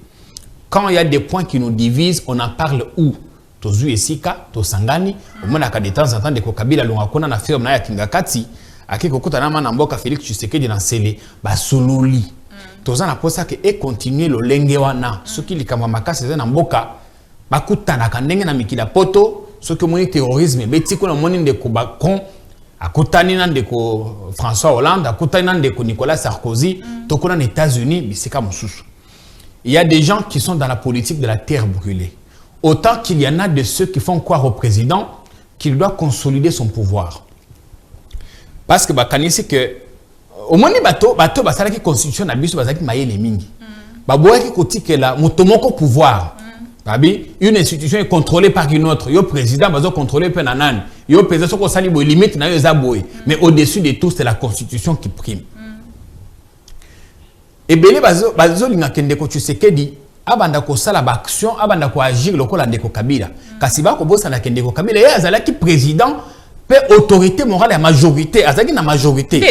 Quand il y a des points qui nous divisent, on en parle où? Tozu esika, to sangani, au moins de temps en temps de kokabila longakona na firme na ya kingakati, aki kokota na mana mboka Félix Tshisekedi na sele, ba sololi. Toza na posa ke e continuer lo lenge wana, soki likama makasi na mboka bakutana kandenge na mikila poto, ce que moni terrorisme beti ko na moni ndeko bakon akutani na ndeko François Hollande, akutani na ndeko Nicolas Sarkozy, tokona aux États-Unis, bisika mosusu. Il y a des gens qui sont dans la politique de la terre brûlée. Autant qu'il y en a de ceux qui font croire au président qu'il doit consolider son pouvoir. Parce que bakanisi que au moins les bateaux basala qui constitution na biso bazaki mayele mingi. Baboya ki kotike la motomoko pouvoir. Babi une institution est contrôlée par une autre. Yo président bazo contrôler pe nanan. Yo président soko sali boy limite na yo za boy. Mais au-dessus de tout c'est la constitution qui prime. Et belé bazo linga kende ko Tshisekedi abanda ko sala ba action abanda ko agir lokola ndeko Kabila. Kasi ba ko bosa na kende ko Kabila ya azala ki président autorité morale à majorité azaki na majorité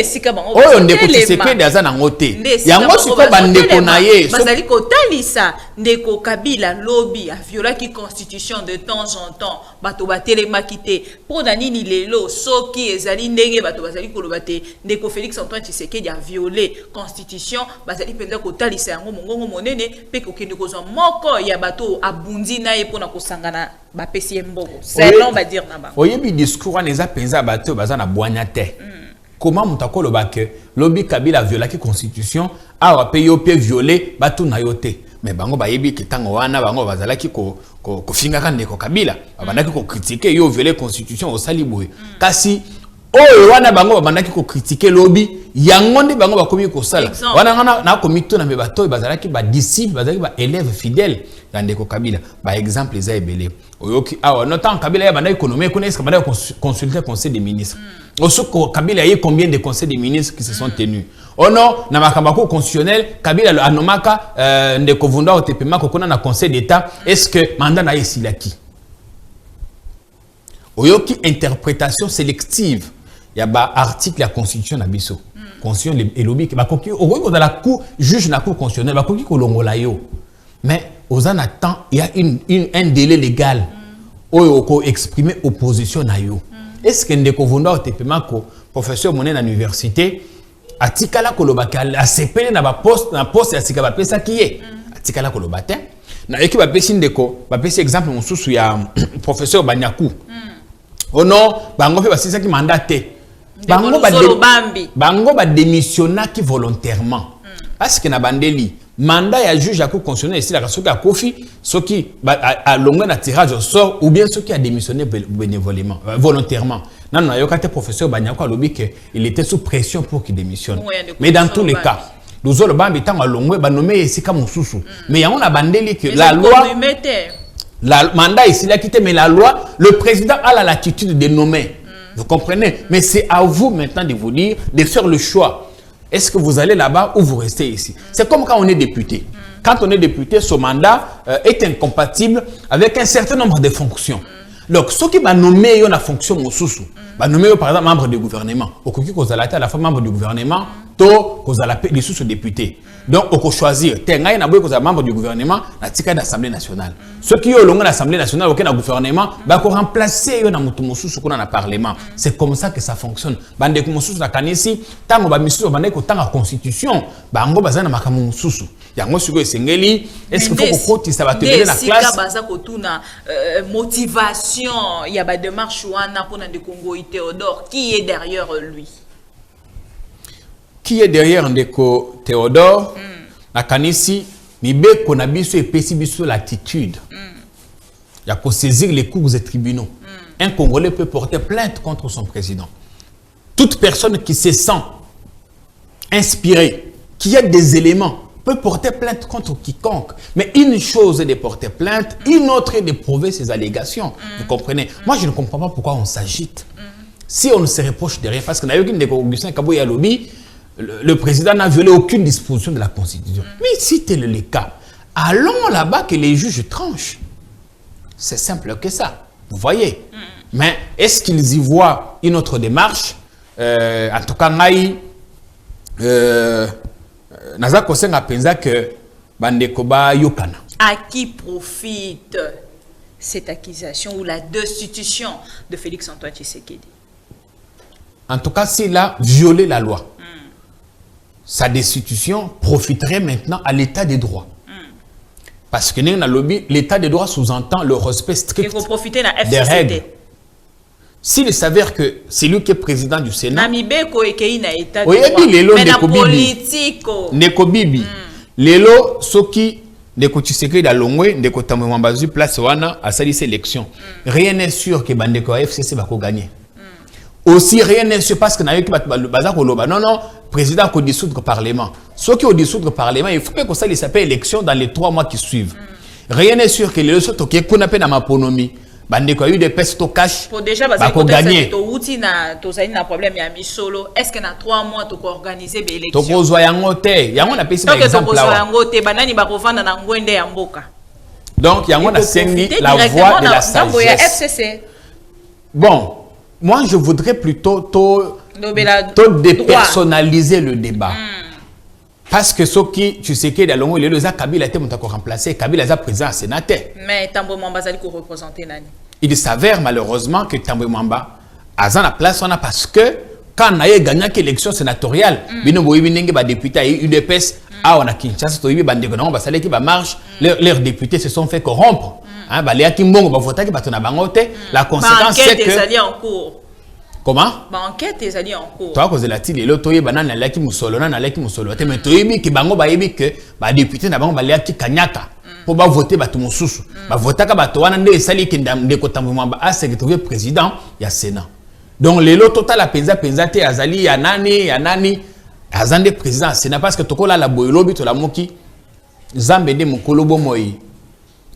oyo ndeko Tshisekedi aza na ngote yango siko bandeko na ye bazali kotalisa ndeko Kabila lobby a viola ki constitution de temps en temps bato batelema kité pour na nini lelo soki ezali ndenge bato bazali koloba te ndeko Félix Antoine Tshisekedi a violé constitution bazali penza kotalisa yango mongongo monene pe kokende kozwa moko ya bato abundi na ye pona kosangana ba pesi mbongo c'est long ba dire na ba oyebi discours aneza penza bato bazana boanya te comment mutakolo ba que lobby Kabila viola ki constitution awa pe yo pe violer bato na yote mais bango ba yebi ke tango wana bango bazala ki ko finga kan ndeko Kabila bandaki ko critiquer yo violer constitution au saliboy kasi oyo wana bango bandaki ko critiquer lobby yango nde bango bakomi ko sala wana na komito na me bato bazala ki ba disciple bazala ki ba élève fidèle ya ndeko Kabila ba exemple eza ebele oyoki awa notamment Kabila ya banda économie connaît que banda consulter conseil des ministres osoko Kabila y a combien de conseils des ministres qui se sont tenus oh non na makambako constitutionnel Kabila anomaka ndeko Vunda otepema kokona na conseil d'état est-ce que mandat na esilaki oyoki interprétation sélective ya ba article la constitution na biso constitution et lobby ba koki okoki dans la cour juge na cour constitutionnelle ba koki kolongola yo mais aux en attend il y a un délai légal oyo ko exprimer opposition na yo est-ce que ndeko Vunda otepema ko professeur moné na université atikala kolobaka asepele na ba poste ya sika ba pesa kiye atikala kolobate na eki ba pesi ndeko ba pesi exemple mosusu ya professeur Banyaku oh non bango fe basisa ki mandaté bango ba démissionnaki volontairement parce que na bandeli mandat ya juge à cour constitutionnelle ici la soki a kofi soki a longué na tirage au sort ou bien soki a démissionné bénévolement volontairement non non yokate professeur Banyaku alobi que il était sous pression pour qu'il démissionne mais dans tous les cas nous allons bambi tango longué ba nommé ici comme sous mais on a bandeli que la loi la mandat ici là quitté mais la loi le président a la latitude de nommer vous comprenez mais c'est à vous maintenant de vous dire de faire le choix. Est-ce que vous allez là-bas ou vous restez ici? C'est comme quand on est député. Quand on est député, ce mandat est incompatible avec un certain nombre de fonctions. Donc, ceux qui vont nommer la fonction Moussousou, nommer par exemple membre du gouvernement. Au cas où vous allez à la fois membre du gouvernement, to vous allez les sous-députés. Donc, on peut choisir. Tenga na boy ko membre du gouvernement, na tika d'Assemblée nationale. Ceux qui ont longue l'Assemblée nationale, aucun gouvernement, va remplacer yo na mutu Moussousou ko na parlement. C'est comme ça que ça fonctionne. Bande ko Moussousou na kanisi, tango ba misusu bande ko tanga constitution, bango bazana makamu Moussousou. Yango suko esengeli, est-ce qu'il faut ko koti ça va te donner la classe? Baza ko tuna motivation, il y a ba démarche wana pour de Congo Théodore, qui est derrière lui? Qui est derrière Ndeko Théodore? La kanisi mibe konabiso et pesibiso l'attitude. Il y a qu'à saisir les cours des tribunaux. Un Congolais peut porter plainte contre son président. Toute personne qui se sent inspirée, qui a des éléments, peut porter plainte contre quiconque. Mais une chose est de porter plainte, une autre est de prouver ses allégations. Vous comprenez? Moi, je ne comprends pas pourquoi on s'agite. Si on ne se reproche de rien, parce qu'on a eu qu'une de Augustin Kaboya lobby, le président n'a violé aucune disposition de la Constitution. Mais si tel est le cas, allons là-bas que les juges tranchent. C'est simple que ça. Vous voyez. Mais est-ce qu'ils y voient une autre démarche? En tout cas, Naza Kosenga pensa que Bandekoba Yokana. À qui profite cette accusation ou la destitution de Félix Antoine Tshisekedi? En tout cas, s'il a violé la loi, sa destitution profiterait maintenant à l'état des droits. Parce que l'état des droits sous-entend le respect strict profiter des règles. S'il s'avère que c'est lui qui est président du Sénat, Namibeko ekei na état de droit. Mais na politique. Neko Bibi. Lelo soki ndeko Tshisekedi da Longwe ndeko Tambwe Mwamba zu place wana à cette élection. Rien n'est sûr que bandeko FCC va gagner. Aussi rien n'est sûr parce que na yoki baza ko loba. Non non, président ko dissoudre le parlement. Ceux qui ont dissoudre le parlement, il faut que ça il s'appelle élection dans les 3 mois qui suivent. Rien n'est sûr que les autres qui qu'on appelle na maponomi bandeko eu des pestes au cash pour déjà ba ko gagner. To uti na to zali na problème ya misolo. Est-ce que na 3 mois to ko organiser be élection? To ko zo yango te. Yango na pesi par exemple là. To ko zo yango te banani ba ko vanda na ngwende ya mboka. Donc yango na sengi la voix de la sagesse. Bon, moi je voudrais plutôt dépersonnaliser le débat. Parce que ce qui, tu sais que dans le monde, il y a Kabila été remplacé, Kabila est président sénateur. Mais Tambwe Mwamba a représenté Nani. Il s'avère malheureusement que Tambwe Mwamba a la place parce que quand on a gagné l'élection sénatoriale, les députés UDPS, on a Kinshasa, leurs députés se sont fait corrompre. La conséquence c'est que... Comment? Enquête est allée en cours. Toi, cause la tille, l'auto est banane, la qui musolo, la qui musolo. Mais toi, qui bango ba yebi que ba député na bango ba lea qui kanyaka pour ba voter ba tout mususu. Ba voter ka ba to wana nde sali ki ndam de ko Tambwe Mwamba a secrétaire président ya Sénat. Donc les lots total a penza te azali ya nani azande président Sénat parce que tokola la boyelobi to la moki zambe de mukolo bomoyi.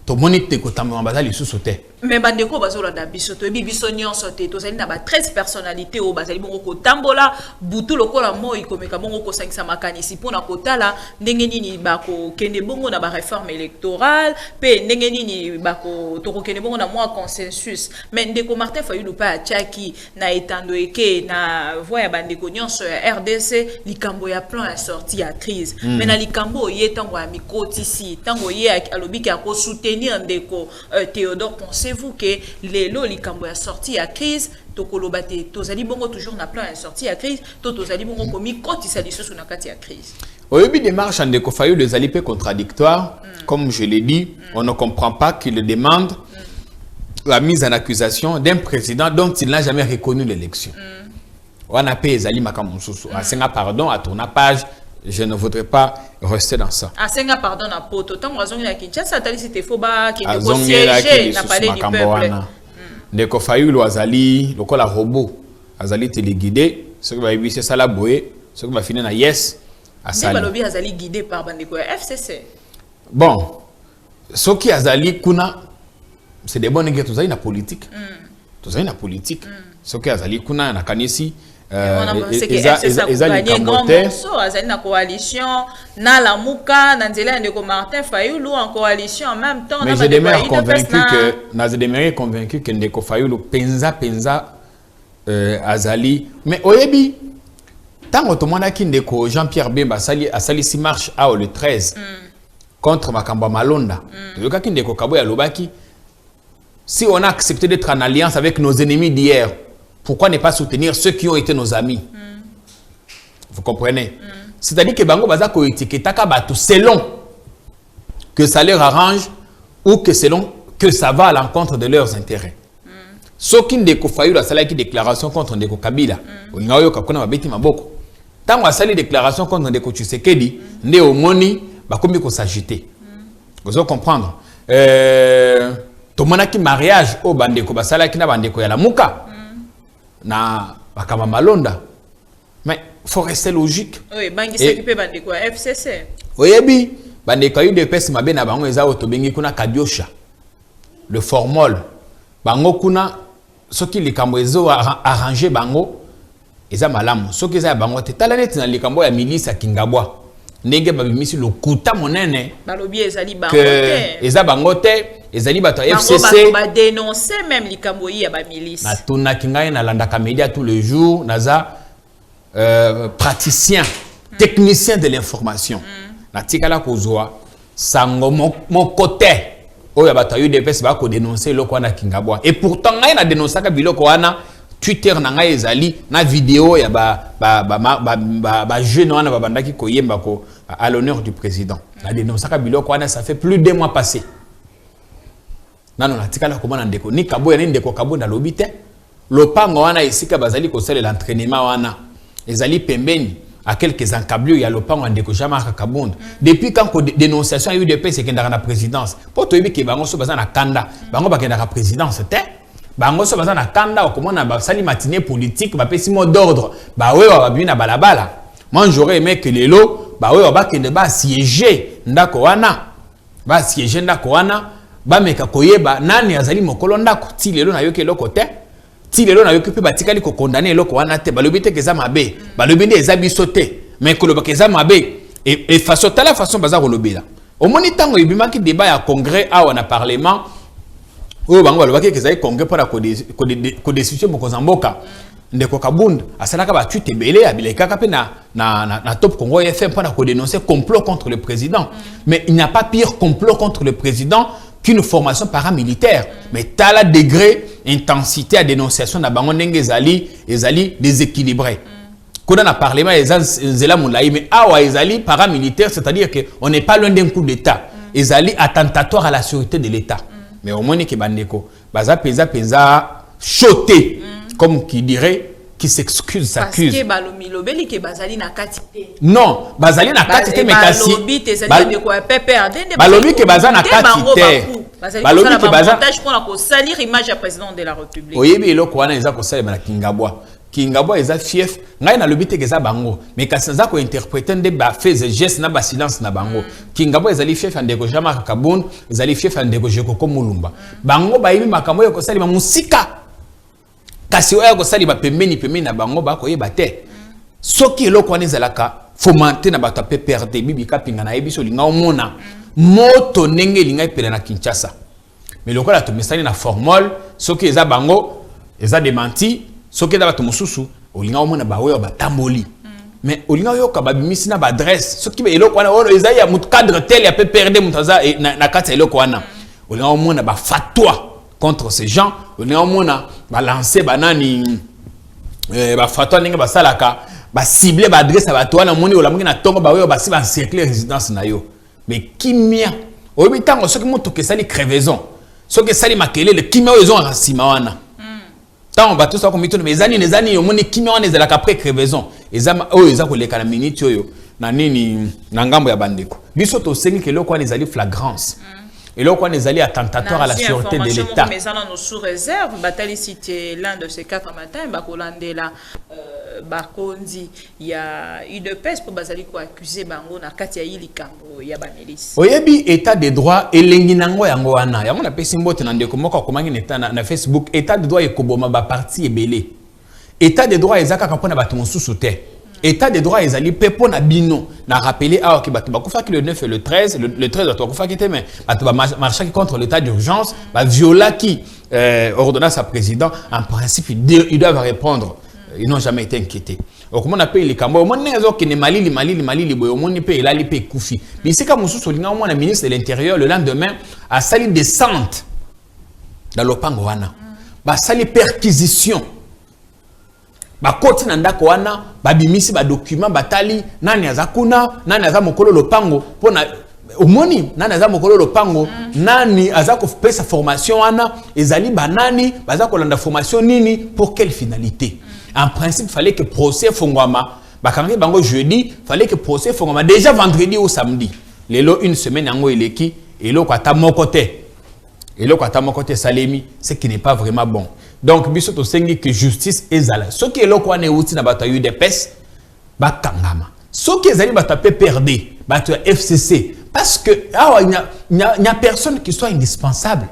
To monite ko Tambwe Mwamba zali susote. Mais bandeko bazola da biso to biso nyonso te to zali na ba 13 personnalités o bazali bongo ko tambola butu lokola moi komeka bongo ko sangisa makanisi pona kotala ndenge nini bako kende bongo na ba réforme électorale pe ndenge nini bako to kende bongo na moi consensus. Mais ndeko Martin Fayulu pa chaki na etando eke na voix ya bandeko nyonso ya RDC likambo ya plan ya sortie ya crise. Mais na likambo ye tango ya mikotisi tango ye alobi ki ko soutenir ndeko Théodore Ponce. Vous que les lots likambo ya sorti à crise tokolobate tozali bongo toujours na plan ya sorti à crise tozali bongo komi koti sali soso na kati ya crise. Au début des marches en Ndeko Fayulu les alipes contradictoires comme je l'ai dit on ne comprend pas qu'il demande la mise en accusation d'un président dont il n'a jamais reconnu l'élection. On a payé Zali Makamususu à Senga pardon à tourner page. Je ne voudrais pas rester dans ça. À Senga pardon à poto tant que la Kinshasa tali c'était faux ba qui était siégé n'a parlé du peuple. Ndeko Fayulu azali lokola robot azali téléguidé ce qui va éviter ça la boé ce qui va finir na yes asali. Balobi azali guidé par bandeko FCC. Bon ce qui azali kuna c'est des bonnes guerres tous na politique. Tous na politique. Ce qui azali kuna na kanisi c'est que FCC a gagné grand morceau azali na coalition na la muka na nzela ndeko Martin Fayulu en coalition en même temps. Mais je demeure convaincu que Ndeko Fayulu penza azali mais oyebi tango to mona ki ndeko Jean-Pierre Bemba asali si marche à le 13 contre Makamba Malonda. Yoka ki ndeko Kaboya lobaki si on a accepté d'être en alliance avec nos ennemis d'hier, pourquoi ne pas soutenir ceux qui ont été nos amis? Vous comprenez? C'est-à-dire que Bango Bazako étiquetaka batou selon que ça leur arrange ou que selon que ça va à l'encontre de leurs intérêts. Ceux qui Ndeko Fayulu a sali déclaration contre Ndeko Kabila, Ngayo Kakuna Babeti Maboko. Tant qu'on a sali déclaration contre Ndeko Tshisekedi, Nde Omoni, Bakomi ko s'agiter. Vous allez comprendre. Tomonaki mariage au bandeko basala kina bandeko ya la muka. Na Makamba Malonda. Mais il faut rester logique. Oui, bangi s'occuper bandeko FCC. Oyebi, bandeko UDPS mabe na bango eza otobengi kuna Kadiosha. Le formol. Bango kuna soki likambo ezo arranger bango eza malamu. Soki eza bango te talaneti na likambo ya milice ya Kingabwa. Ndenge babimisi lokuta monene. Balobi ezali bango te. Eza bango te. Ezali bato FCC ba dénoncer même likambo ya ba milice. Na tuna kingai na landaka média tous les jours naza praticien technicien de l'information. Na tikala kozwa sango mon côté oya bato UDPS ba ko dénoncer loko na Kingabwa. Et pourtant ngai na dénoncer ka biloko wana Twitter na ngai ezali na vidéo ya ba jeune wana ba bandaki ko yemba ko à l'honneur du président. Na dénoncer ka biloko wana ça fait plus de 2 mois passé. Non, non, tikala komona ndeko ni Kaboya ni ndeko Kaboya na lobite lopango wana esika bazali ko sala l'entraînement wana ezali pembeni à quelques encablures il y a lopango ndeko Jean-Marc Kabunda depuis quand dénonciation a eu UDPS c'est qu'il y a la présidence pour toi que bango so bazana kanda bango ba kenda la présidence te bango so bazana kanda okomona ba sali matinée politique ba pesi mot d'ordre ba we ba bina balabala. Moi j'aurais aimé que les lots ba we ba kende ba siéger ndako wana ba siéger ndako wana ba meka koyeba nani azali mokolo ndako ti lelo na yoke loko te ti lelo na yoke pe batikali ko condamner loko wana te balobi te keza mabe balobi nde eza biso te mais ko loba keza mabe et façon tala façon baza ko lobela au moni tango ibimaki débat ya congrès awa na parlement o bango balobaki keza congrès pour la ko décision moko zamboka ndeko Kabunda asalaka ba tweet belé abileka ka pe na Top Congo FM pour la dénoncer complot contre le président mais il n'y a pas pire complot contre le président qu'une formation paramilitaire. Mais tel degré, intensité à dénonciation na bango ndenge ezali déséquilibré. Quand on a parlé, mais awa ezali paramilitaire, c'est-à-dire qu'on n'est pas loin d'un coup d'État. Ezali attentatoire à la sûreté de l'État. Mais au moins, que bandeko, baza peza choté, comme qui dirait, qui s'excuse, s'accuse. Parce que balobi lobeli ke bazali na katité. Non, bazali na katité mais kasi. Balobi te zali de quoi PPRD. Balobi ke bazali na katité. Balobi ke bazali montage pour la salir image du président de la République. Oyebi eloko wana eza ko salir na Kingabwa. Kingabwa eza fief, ngai na lobi te ke za bango, mais kasi za ko interpréter nde ba fait geste na ba silence na bango. Kingabwa ezali fief andeko Jean-Marc Kabunda, ezali fief andeko Jekoko Mulumba. Bango ba yimi makambo ko salir musika. Kasi oya ko sali ba pembeni na bango ba ko yeba te soki eloko wana ezalaka fomenter na bato PPRD bibi kapinga na yebiso linga omona moto ndenge linga epela na Kinshasa mais lokola to mesali na formol soki eza bango eza démenti soki eza bato mosusu olinga omona ba oyo batamboli mais olinga yoka babimisi na ba adresse soki eloko wana ono eza ya mutu cadre tel ya PPRD mutaza na kati eloko wana olinga omona ba fatwa contre ces gens, on est au moins balancé banani ba fatwa ninga basalaka ba cibler ba adresse ba to na moni olamungi na tongo ba we ba si ba cercler résidence na yo mais kimia obitango soki moto ke sali crevaison soki sali makele le kimia ozo rasima wana tant ba tout ça comme mais ezani omoni kimia wana ezalaka après crevaison ezama oyo eza ko leka na minute oyo na nini na ngambo ya bandeko biso to sengi ke loko wana ezali flagrance. Et là, on est allé attentatoire à la sûreté de l'État. Mais ça, nous sous réserve. Batali cité l'un de ces 4 matins. Bakolande là, Bakondi, il y a eu de peste pour Bazali ko accuser bango na Katia Ilikambo, il y a Banelis. Oyebi état de droit elenginango yango wana. Yango na pesi mbote na ndeko moko komangi na Facebook état de droit ekoboma ba parti ebele. État de droit ezaka kapona bato mosusu te. État de droit ezali pepo na bino na rappeler a ki bato bakufa ki le 9 et le 13 le 13 bato bakufa ki te mais bato ba marcher contre l'état d'urgence ba viola qui ordonnance à président en principe ils doivent répondre ils n'ont jamais été inquiétés au comment on appelle les cambo au moins nezo ki ne malili boyo moni pe elali pe kufi bisika mususu linga au moins le ministre de l'intérieur le lendemain a sali descente dans lopango wana ba sali perquisition bakoti na ndako wana babimisi ba document batali nani azakuna nani aza mokolo lopango pona omoni nani aza mokolo lopango nani aza ko pesa formation wana ezali banani baza ko landa formation nini pour quelle finalité en principe fallait que procès fongwama bakangi bango jeudi fallait que procès fongwama déjà vendredi ou samedi lelo une semaine yango eleki eloko ata mokote salemi ce qui n'est pas vraiment bon. Donc biso to sengi que justice ezala soki eloko wana euti na bato UDPS bakangama soki ezali bato PPRD bato FCC parce que il n'y a personne qui soit indispensable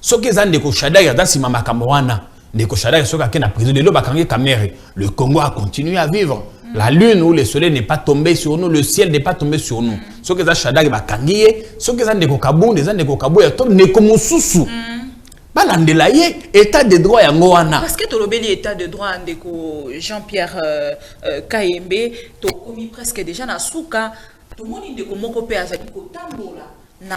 soki ezali ndeko Shadari dans sima makambo wana ndeko Shadari soki akena prison de lo bakangi kamere le Congo a continué à vivre. La lune ou le soleil n'est pas tombé sur nous, le ciel n'est pas tombé sur nous. Ce que ça Shadari bakangiye, ce que ça ndeko Kabunda, ça ndeko Kabuya, to ndeko mususu. Balandela ye état de droit yango wana. Parce que to lobeli état de droit ndeko Jean-Pierre Kayembe, to komi presque déjà na suka, to moni ndeko moko pe azali ko tambola na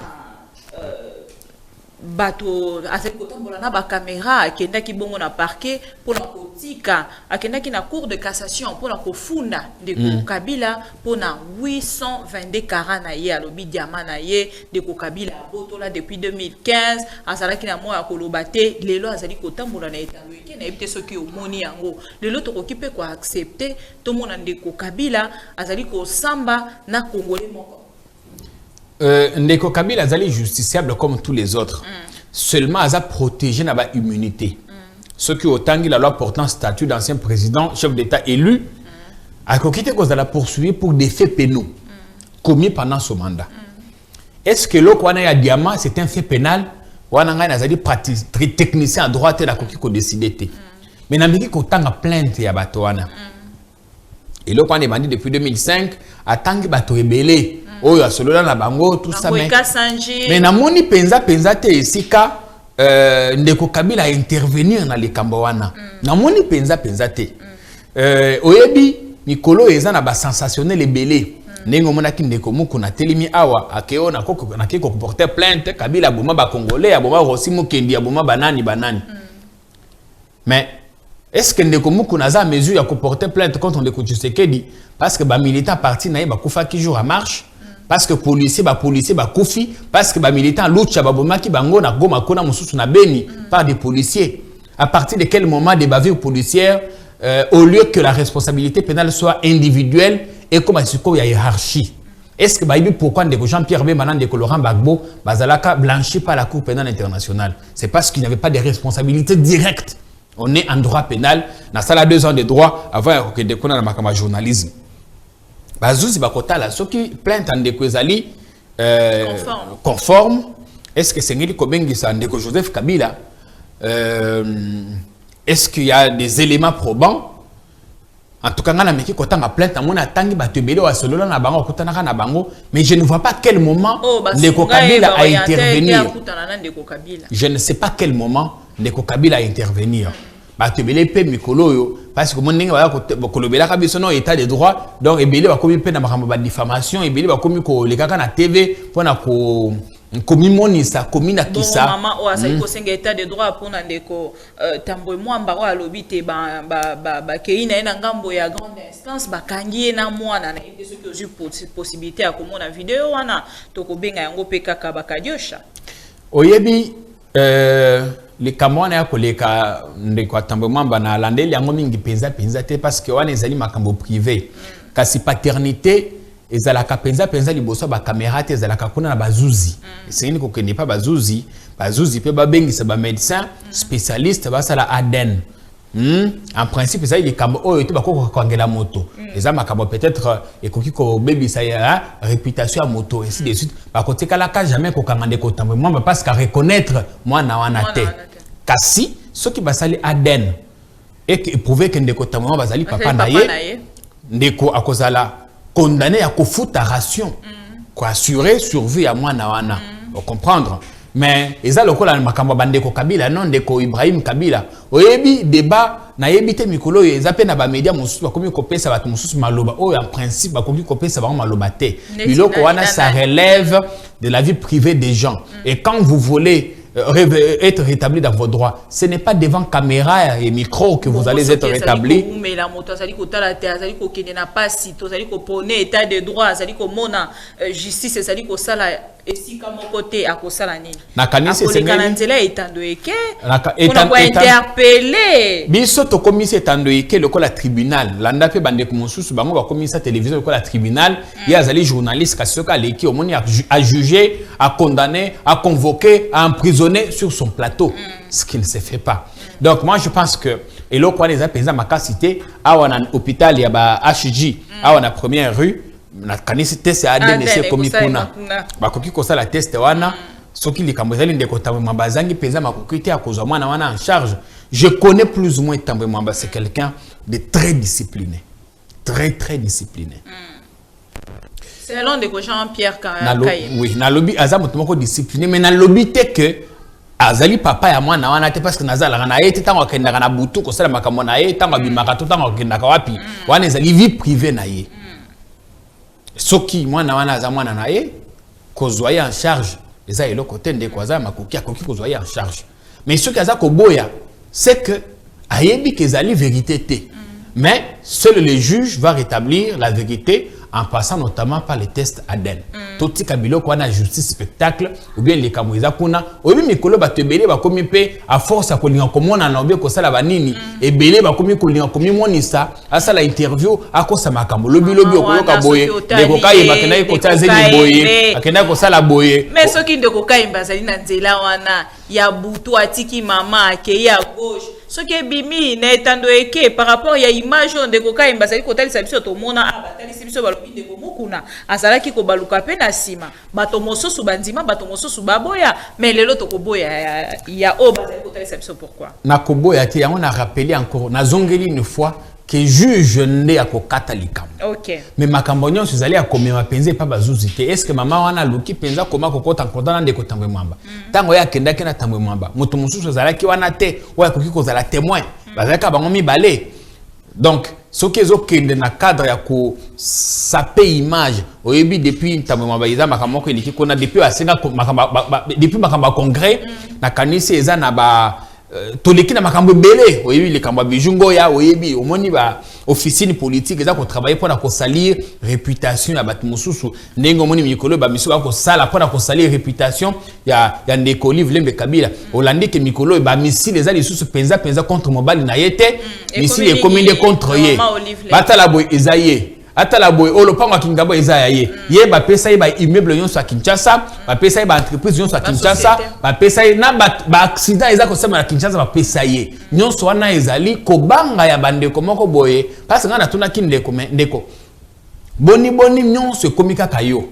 bato azali kotambola na ba caméra akenda ki bongo na parquet pour na kotika akenda ki na cour de cassation pour na kofunda ndeko Kabila pour na 822 carats na ye alobi diamant na ye ndeko Kabila botola depuis 2015 azalaki na moya koloba te lelo azali kotambola na etalo eke na ebite soki omoni yango lelo tokoki pe ko accepter to mona ndeko Kabila azali ko samba na congolais moko. Ndeko Kabila est justiciable comme tous les autres. Seulement, il a protégé notre immunité. Ceux qui ont la loi portant statut d'ancien président, chef d'État élu, a quitté cause de la poursuivre pour des faits pénaux commis pendant ce mandat. Est-ce que l'eau qu'on a diamant, c'est un fait pénal ou on a technicien à droite et la coquille qu'on décidé. Mais dans le temps a plainte ya batoana. Et l'eau qu'on a demandé depuis 2005, à tant que bato rebellé. Oh, ya solo na bango tout ça mais na moni penza te esika ndeko Kabila a intervenir na likambo wana na moni penza te oyebi mikolo eza na ba sensationnel ebele ndenge mona ki ndeko muku na telemi awa akeo na kiko porter plainte Kabila boma ba congolais aboma Rossi Mukendi aboma banani mais est-ce que ndeko muku na za mesure ya ko porter plainte contre ndeko Tshisekedi parce que ba militant parti na ye ba kufa ki jour à marche. Parce que policier koufi, parce que militant lucha babomaki bango na goma kona mususu na beni par des policiers. À partir de quel moment des bavures policières, au lieu que la responsabilité pénale soit individuelle et comme il y a hiérarchie. Est-ce que pourquoi Jean-Pierre Bemba de Laurent Gbagbo bazalaka blanchi par la Cour pénale internationale? C'est parce qu'il n'y avait pas de responsabilité directe. On est en droit pénal, dans ça 2 ans de droit avant que de connaître ma journalisme. Bazouzi bakotala soki plainte en ndeko ezali conforme. Est-ce que c'est ngeli kobengisa ndeko Joseph Kabila? Est-ce qu'il y a des éléments probants? En tout cas ngana meki kotanga plainte amona tangi batebele wa solola na bango kotanaka na bango, mais je ne vois pas quel moment ndeko Kabila a intervenir. Je ne sais pas quel moment ndeko Kabila a intervenir. Batebele pe mikolo yo parce que mon ndenge ba ko kolobela ka biso no état de droit donc ebele ba komi pe na makambo ba diffamation ebele ba komi ko lekaka na TV pona ko komi monisa komi na kisa maman o asali ko senga état de droit pona ndeko tambo mwamba ko alobi te ba keina na ngambo ya grande instance ba kangie na mwana na inde soki ozu possibilité ya komona vidéo wana to ko benga yango pe kaka bakadiosha oyebi les Camerounais ya koleka ndeko atambo mwamba na landeli yango mingi penza te parce que wana ezali makambo privé kasi paternité ezalaka penza liboso ba caméra te ezalaka kuna na bazuzi esengeli kokende pa bazuzi pe babengisa ba médecin spécialiste basala ADN. En principe ezali likambo oyo te bakoko kwangela moto eza makambo peut-être ekoki ko bebisa ya réputation ya moto ainsi de suite bakotikala ka jamais kokanga ndeko tambo mwamba parce qu'à reconnaître mwana wana te kasi soki basali ADN et que prouver que ndeko tambo mwamba bazali papa na ye ndeko akozala condamné à kofuta ration ko assurer survie ya mwana wana vous comprendre. Mais eza lokola makambo bandeko Kabila non ndeko Ibrahim Kabila oyebi débat na yebite mikolo eza pe na ba média mususu bakomi kopesa bato mususu maloba oyo en principe bakomi kopesa ba maloba te biloko wana ça relève de la vie privée des gens et quand vous voulez être rétabli dans vos droits, ce n'est pas devant caméra et micro que vous allez être rétabli. Mais la moto azali ko tala te azali ko kende na pasi to azali ko pone état de droit azali ko mona justice azali ko sala esika moko te akosala nini nakanisi sengeli nzela etando eke on a interpellé biso to komisi etando eke lokola tribunal landa pe bande ko mususu bango ba komisa télévision lokola tribunal ya azali journaliste kasoka leki omoni a jugé, a condamné, a convoqué, a emprisonné sur son plateau, ce qui ne se fait pas. Donc moi je pense que et là quoi les apaiser ma cité à un hôpital il y a ba HJ à la première rue na kanisi test ADN c'est comme kuna ba koki ko sala test wana soki likambo ezali ndeko tambo mabazangi penza makokite ya kozwa mwana wana en charge. Je connais plus ou moins tambo mamba, c'est quelqu'un de très discipliné, très discipliné. C'est l'un de Jean-Pierre Kaye. Oui, na lobby azam tout discipliné mais na lobby te que azali papa ya mwana wana te parce que nazala na ye tango akenda na butu ko sala makambo na ye tango bimaka to tango akenda ka wapi wana ezali vie privée na ye. Soki mwana wana za mwana na ye kozwa en charge eza eloko te ndeko aza makoki akoki kozwa en charge. Mais ce qui aza koboya, c'est que ayebi kezali vérité te. Mais seul le juge va rétablir la vérité en passant notamment par les tests ADN. Tout ce kabilo ko na justice spectacle ou bien les kamoiza kuna obi mikolo ba tebele ba komi pe à force a kolinga komona na obi ko sala banini et belé ba komi kolinga komi monisa asala interview akosa makambo lobi okoyoka boye ndeko kayi bakena ko tazeli boye akenda ko sala boye. Mais ce qui ndeko kayi bazali na nzela wana ya butu atiki mama ke ya gauche ce qui est bimi na etando eke par rapport ya image ndeko kayi bazali ko talisa biso to mona abatali biso balobi ndeko mokuna azalaki ko baluka pe na sima bato mosusu bandima bato mosusu baboya mais lelo to koboya ya o bazali ko talisa biso pourquoi na koboya ti yango na rappeler encore na zongeli une fois que juge nde akokata likambo. OK. Mais makambo nyonso ezali akomema penza pa bazuzi te. Est-ce que mama wana luki penza koma kokota nkotana ndeko tambwe mwamba. Tango ya kendaki na tambwe mwamba. Moto mususu azalaki wana te, oya koki kozala témoin. Bazalaka bango mibale. Donc, ce qui est okende na cadre ya ko sape image, oyebi depuis tambwe mwamba iza makambo ko eliki kona depuis asenga depuis makambo congrès na kanisi eza na ba toleki na makambo belé oyebi le kamba bijungo ya oyebi omoni ba officine politique eza ko travailler pour na ko salir réputation ya batu mususu ndenge omoni mikolo ba misu ba ko sala pour na ko salir réputation ya ndeko Olive Lembe Kabila olandi ke mikolo ba misile eza lisusu penza contre mobali na yete misile ekominde contre ye batala boy ezaye atala boy olopango akingabo ezaya ye ye ba pesa ye ba immeuble nyonso a Kinshasa ba pesa ye ba entreprise nyonso a Kinshasa ba pesa ye na ba accident eza ko sema na Kinshasa ba pesa ye nyonso wana ezali kobanga ya bandeko moko boye parce que ngana tuna kindeko ndeko boni nyonso ekomika kayo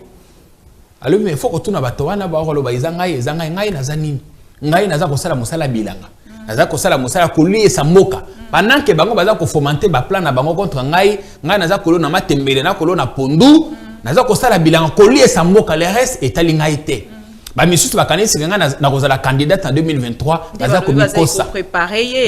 alors mais faut que tuna bato wana ba rolo ba ngai naza nini ngai naza ko sala musala bilanga naza ko sala musala koliesa mboka pendant que bango baza ko fomenter ba plan na bango contre ngai naza kolo na matembele na kolo na pondu naza ko sala bilanga koliesa mboka le reste etali ngai te ba misusu bakanisi nga na kozala candidate en 2023 naza ko mikosa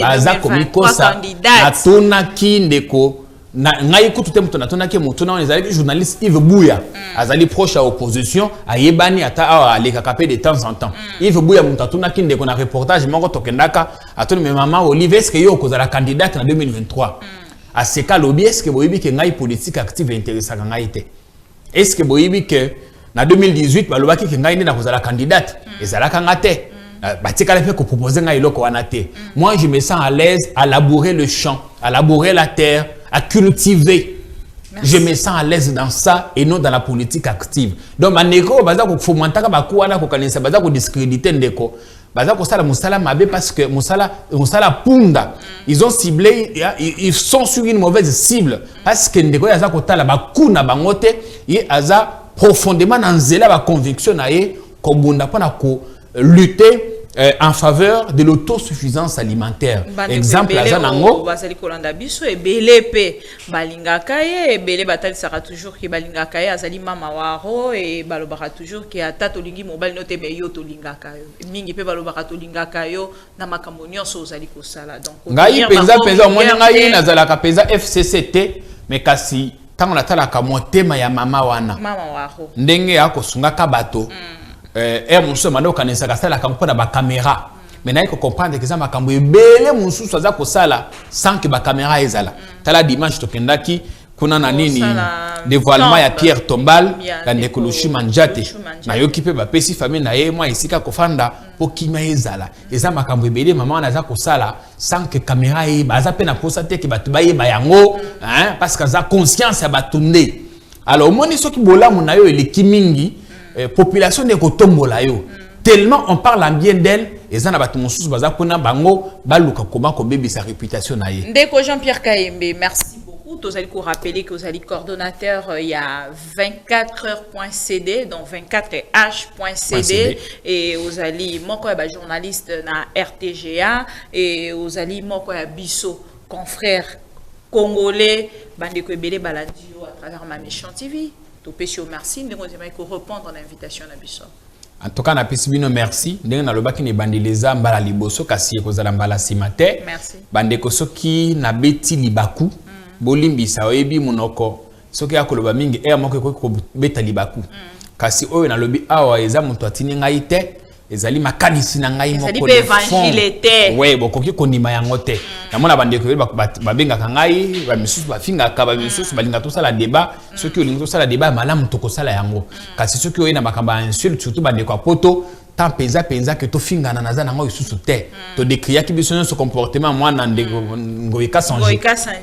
baza ko mikosa atuna kindeko na ngai kutu te muto natona ke muto na on ezali journaliste Yves Bouya azali proche à opposition ayebani ata aleka kapé de temps en temps Yves Bouya muto atuna kindeko na reportage moko tokendaka atoni me mama Olivier est-ce que yo kozala candidate en 2023 a seka lobby est-ce que boyebi ke ngai politique active intéressant ngai te est-ce que boyebi ke na 2018 balobaki ke ngai ndi na kozala candidate ezalaka ngate batikala fait ko proposer ngai loko wana te moi je me sens à l'aise à labourer le champ à labourer la terre à cultiver. Merci. Je me sens à l'aise dans ça et non dans la politique active. Donc, maneko baza ko fomantaka bakuana ko kanisa baza ko discréditer ndeko. Baza ko sala musala mabe parce que musala punda. Ils ont ciblé, ils sont sur une mauvaise cible parce que ndeko yaza ko tala bakuna bangote ye aza profondément dans zela ba conviction na ye ko bunda pona ko lutter en faveur de l'autosuffisance alimentaire. Exemple, Azanango. Bazali kolanda biso ebele pe balingaka ye ebele batali sera toujours ki balingaka ye azali mama waro et balobaka toujours ki atato lingi mobile note me yo to lingaka yo mingi pe balobaka to lingaka yo na makambo nyonso ozali kosala donc ngai penza moni ngai nazalaka penza FCCT mais kasi tango natalaka motema ya mama wana waro ndenge ya kosungaka bato monsusu manda okanisa kasala kampo na ba caméra mais na ko comprendre que ça makambo ebele monsusu aza kosala sans que ba caméra ezala tala dimanche tokendaki kuna na nini dévoilement ya Pierre Tombal la ndekolushi manjate na yoki pe ba pesi famille na ye moi isika kofanda po kima ezala eza makambo ebele mama na za kosala sans que caméra e baza pe na posa te ke batu baye ba yango parce que za conscience ya batunde alors moni soki bolamu na yo eleki mingi population de kotombola yo tellement on parle bien d'elle et ça na batu mususu baza pona bango baluka koma ko bébé sa réputation na ye ndeko Jean-Pierre Kayembe merci beaucoup tous allez ko rappeler que vous allez coordonnateur il y a 24h.cd donc 24h.cd et vous allez moko ya journaliste na RTGA et vous allez moko ya biso confrère congolais bandeko ebele balandi yo à travers ma mission TV. Merci, nous allons répondre à l'invitation à Bissau. En tout cas, na pesibino merci. Ndenge na lobaki ne bandileza mbala liboso kasi ekozala mbala simate. Merci. Bandeko soki na beti libaku, bolimbisa oyebi munoko. Soki akoloba mingi moko ko beta libaku. kasi oyo na lobi awa eza muto atini ngai te ezali makanisi na ngai moko de évangile te ouais bokoki kondima yango te namona bandeko babengaka ngai bamisusu bafingaka bamisusu balinga tosala débat soki olingi tosala débat malamu tokosala yango kasi soki oyo na makambo ya insulte surtout bandeko ya poto tant penza que to fingana naza nango isusu te to décriaki biso nyonso comportement mwana ndeko ngoyika sanji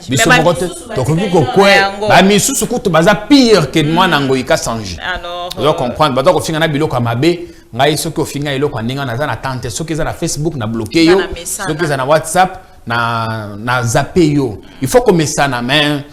biso moko te tokoki kokwe bamisusu kutu baza pire que mwana ngoyika sanji alors vous comprendre bato kofingana biloko ya mabe ngai soki ofinga eloko ndinga naza na tante soki eza na Facebook na bloquer yo soki eza na WhatsApp na zappe yo il faut komesana mais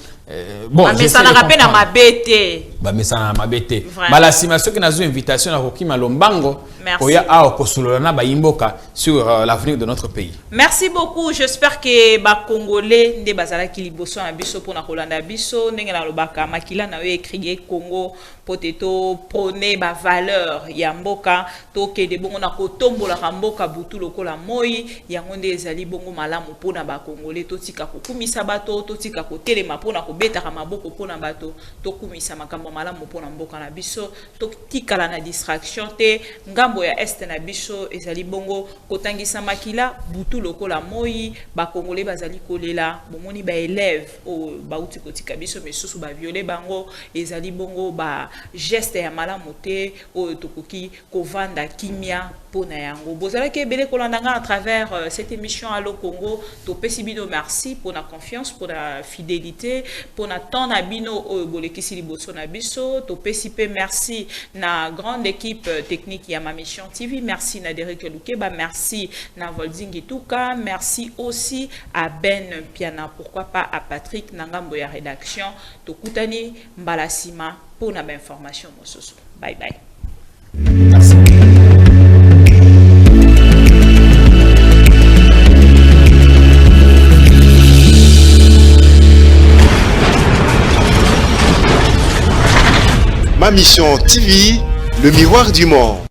bon mesana rapena mabete ba mesana mabete bala sima soki nazo invitation na kokima lombango oya a okosolola na ba yimboka sur l'avenir de notre pays. Merci beaucoup, j'espère que ba congolais nde bazala ki liboso na biso pona kolanda biso ndenge na lobaka makila na yo écrire Congo poteto prôner ba valeur ya mboka to ke de bongo na kotombola ka mboka butu lokola moi yango nde ezali bongo malamu pona ba congolais to tika kokumisa bato to tika kotelema pona kobeta ka maboko pona bato to kumisa makambo malamu pona mboka na biso to tikala na distraction te ngambo ya este na biso ezali bongo kotangisa makila butu lokola moi ba congolais bazali kolela bomoni ba élève o ba uti kotika biso mesusu ba violer bango ezali bongo ba geste ya malamu te o tokoki kovanda kimia pona yango bozala ke bele kolandanga à travers cette émission Allo Congo to pesibino merci pour la confiance pour la fidélité pour na temps na bino o bolekisi liboso na biso to pesipe merci na grande équipe technique ya ma mission TV merci na Derek Lukeba merci na Volding Tuka merci aussi à Ben Piana pourquoi pas à Patrick Nangambo ya rédaction to kutani mbalasima pour na information mososo bye bye. Merci. Ma mission TV, le miroir du monde.